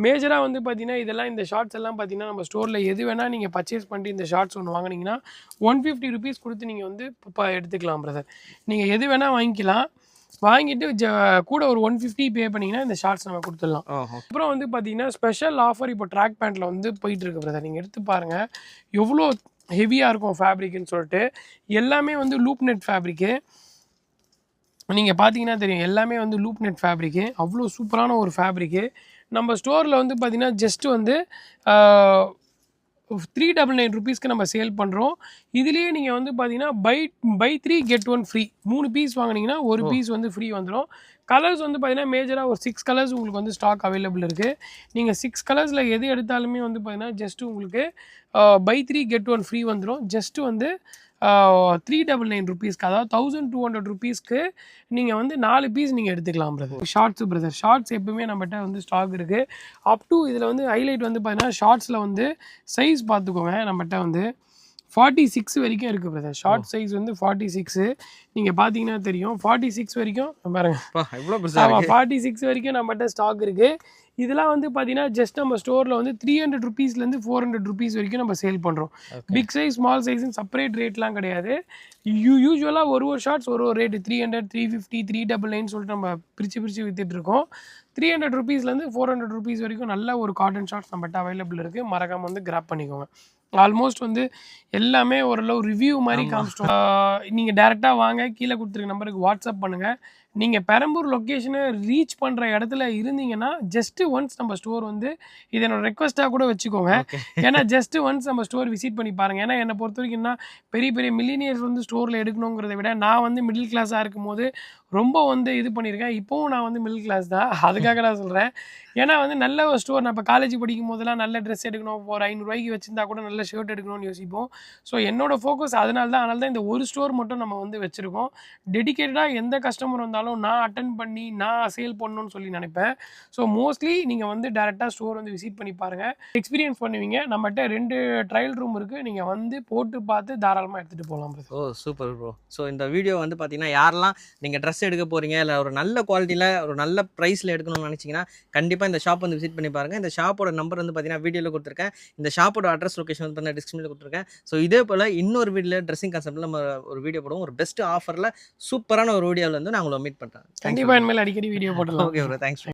மேஜராக வந்து பார்த்தீங்கன்னா இதெல்லாம் இந்த ஷார்ட்ஸ் எல்லாம் பார்த்தீங்கன்னா நம்ம ஸ்டோரில் எது வேணால் நீங்கள் பர்ச்சேஸ் பண்ணிட்டு இந்த ஷார்ட்ஸ் ஒன்று வாங்கினீங்கன்னா 150 ருபீஸ் கொடுத்து நீங்கள் வந்து எடுத்துக்கலாம் பிரதர். நீங்கள் எது வேணால் வாங்கிக்கலாம். வாங்கிட்டு கூட ஒரு 150 பே பண்ணிங்கன்னா இந்த ஷார்ட்ஸ் நம்ம கொடுத்துடலாம். அப்புறம் வந்து பார்த்தீங்கன்னா ஸ்பெஷல் ஆஃபர் இப்போ ட்ராக் பேண்ட்டில் வந்து போயிட்டுருக்கு பிரதர். நீங்கள் எடுத்து பாருங்கள் எவ்வளோ ஹெவியாக இருக்கும் ஃபேப்ரிக்குன்னு சொல்லிட்டு. எல்லாமே வந்து லூப் நெட் ஃபேப்ரிக்கு. நீங்கள் பார்த்தீங்கன்னா தெரியும், எல்லாமே வந்து லூப் நெட் ஃபேப்ரிக்கு. அவ்வளோ சூப்பரான ஒரு ஃபேப்ரிக்கு. நம்ம ஸ்டோரில் வந்து பார்த்தீங்கன்னா ஜஸ்ட்டு வந்து 399 ருபீஸ்க்கு நம்ம சேல் பண்ணுறோம். இதுலேயே நீங்கள் வந்து பார்த்தீங்கன்னா பை 3 get 1 ஃப்ரீ. 3 பீஸ் வாங்கினீங்கன்னா ஒரு பீஸ் வந்து ஃப்ரீ வந்துடும். கலர்ஸ் வந்து பார்த்தீங்கன்னா மேஜராக ஒரு 6 கலர்ஸ் உங்களுக்கு வந்து ஸ்டாக் அவைலபிள் இருக்குது. நீங்கள் 6 கலர்ஸில் எது எடுத்தாலுமே வந்து பார்த்தீங்கன்னா ஜஸ்ட்டு உங்களுக்கு பை 3 get 1 ஃப்ரீ வந்துடும். ஜஸ்ட்டு வந்து 399 ருபீஸ்க்கு, அதாவது 1200 ருபீஸ்க்கு நீங்கள் வந்து 4 பீஸ் நீங்கள் எடுத்துக்கலாம் பிரதர். ஷார்ட்ஸு பிரதர், ஷார்ட்ஸ் எப்பவுமே நம்மகிட்ட வந்து ஸ்டாக் இருக்குது. அப் டு இதில் வந்து ஹைலைட் வந்து பார்த்தீங்கன்னா ஷார்ட்ஸில் வந்து சைஸ் பார்த்துக்கோங்க. நம்மகிட்ட வந்து 46 வரைக்கும் இருக்குது பிரதர். ஷார்ட் சைஸ் வந்து 46. நீங்கள் பார்த்தீங்கன்னா தெரியும் 46 வரைக்கும் பாருங்கள். 46 வரைக்கும் நம்மகிட்ட ஸ்டாக் இருக்குது. இதெல்லாம் வந்து பார்த்தீங்கன்னா ஜஸ்ட் நம்ம ஸ்டோரில் வந்து 300 ருபீஸ்லேருந்து 400 ருபீஸ் வரைக்கும் நம்ம சேல் பண்ணுறோம். பிக் சைஸ், ஸ்மால் சைஸ்ன்னு செப்பரேட் ரேட்லாம் கிடையாது. யூஸ்வலாக ஒரு ஷார்ட்ஸ் ஒரு ரேட்டு 300, 350, 399 சொல்லிட்டு நம்ம பிரித்து விற்றுட்ருக்கோம். 300 ருபீஸ்லேருந்து 400 ருபீஸ் வரைக்கும் நல்ல ஒரு காட்டன் ஷார்ட்ஸ் நம்மகிட்ட அவைலபிள் இருக்குது. மறக்காமல் வந்து கிராப் பண்ணிக்கோங்க. ஆல்மோஸ்ட் வந்து எல்லாமே ஓரளவு ரிவ்யூ மாதிரி காமிச்சிட்டோம். நீங்கள் டேரெக்டாக வாங்க, கீழே கொடுத்துருக்க நம்பருக்கு வாட்ஸ்அப் பண்ணுங்கள். நீங்கள் பெரம்பூர் லொக்கேஷனை ரீச் பண்ணுற இடத்துல இருந்தீங்கன்னா ஜஸ்ட்டு ஒன்ஸ் நம்ம ஸ்டோர் வந்து இதை என்னோட ரெக்வஸ்ட்டாக கூட வச்சுக்கோங்க. ஏன்னா ஜஸ்ட்டு ஒன்ஸ் நம்ம ஸ்டோர் விசிட் பண்ணி பாருங்கள். ஏன்னா என்னை பொறுத்த வரைக்கும் என்ன, பெரிய மில்லினியர்ஸ் வந்து ஸ்டோரில் எடுக்கணுங்கிறத விட நான் வந்து மிடில் கிளாஸாக இருக்கும் போது ரொம்ப வந்து இது பண்ணியிருக்கேன். இப்போவும் நான் வந்து மிடில் கிளாஸ் தான். அதுக்காக நான் சொல்கிறேன். ஏன்னா வந்து நல்ல ஒரு ஸ்டோர் நான் இப்போ காலேஜ் படிக்கும் போதெல்லாம் நல்ல ட்ரெஸ் எடுக்கணும். ஒரு ₹500 வச்சிருந்தா கூட நல்ல ஷர்ட் எடுக்கணும்னு யோசிப்போம். ஸோ என்னோட ஃபோக்கஸ் அதனால தான் இந்த ஒரு ஸ்டோர் மட்டும் நம்ம வந்து வச்சுருக்கோம். டெடிகேட்டடாக எந்த கஸ்டமர் வந்தாலும் நான் அட்டெண்ட் பண்ணி நான் சேல் பண்ணணும்னு சொல்லி நினைப்பேன். ஸோ மோஸ்ட்லி நீங்கள் வந்து டேரெக்டாக ஸ்டோர் வந்து விசிட் பண்ணி பாருங்கள். எக்ஸ்பீரியன்ஸ் பண்ணுவீங்க. நம்மகிட்ட 2 ட்ரையல் ரூம் இருக்குது. நீங்கள் வந்து போட்டு பார்த்து தாராளமாக எடுத்துகிட்டு போகலாம் ப்ரோ. ஓ சூப்பர் ப்ரோ. ஸோ இந்த வீடியோ வந்து பார்த்தீங்கன்னா யாரெல்லாம் நீங்கள் ட்ரெஸ் எடுக்க போகிறீங்க இல்லை ஒரு நல்ல குவாலிட்டியில் ஒரு நல்ல ப்ரைஸில் எடுக்கணும்னு நினச்சிங்கன்னா கண்டிப்பாக இந்த ஷாப் வந்து விசிட் பண்ணி பாருங்கள். இந்த ஷாப்போட நம்பர் வந்து பார்த்தீங்கன்னா வீடியோவில் கொடுத்துருக்கேன். இந்த ஷாப்போட அட்ரஸ் லொகேஷன் வந்து பார்த்தீங்கன்னா டிஸ்கிரிப்ஷனில் கொடுத்துருக்கேன். ஸோ இதே போல் இன்னொரு வீடியோவில் ட்ரெஸ்ஸிங் கான்செப்ட்டில் நம்ம ஒரு வீடியோ போடுவோம். ஒரு பெஸ்ட் ஆஃபரில் சூப்பரான ஒரு வீடியோவில் வந்து நான் உங்களை மீட் பண்ணுறேன். கண்டிப்பாக இனிமேல் அடிக்கடி வீடியோ போடலாம். Okay bro, thanks.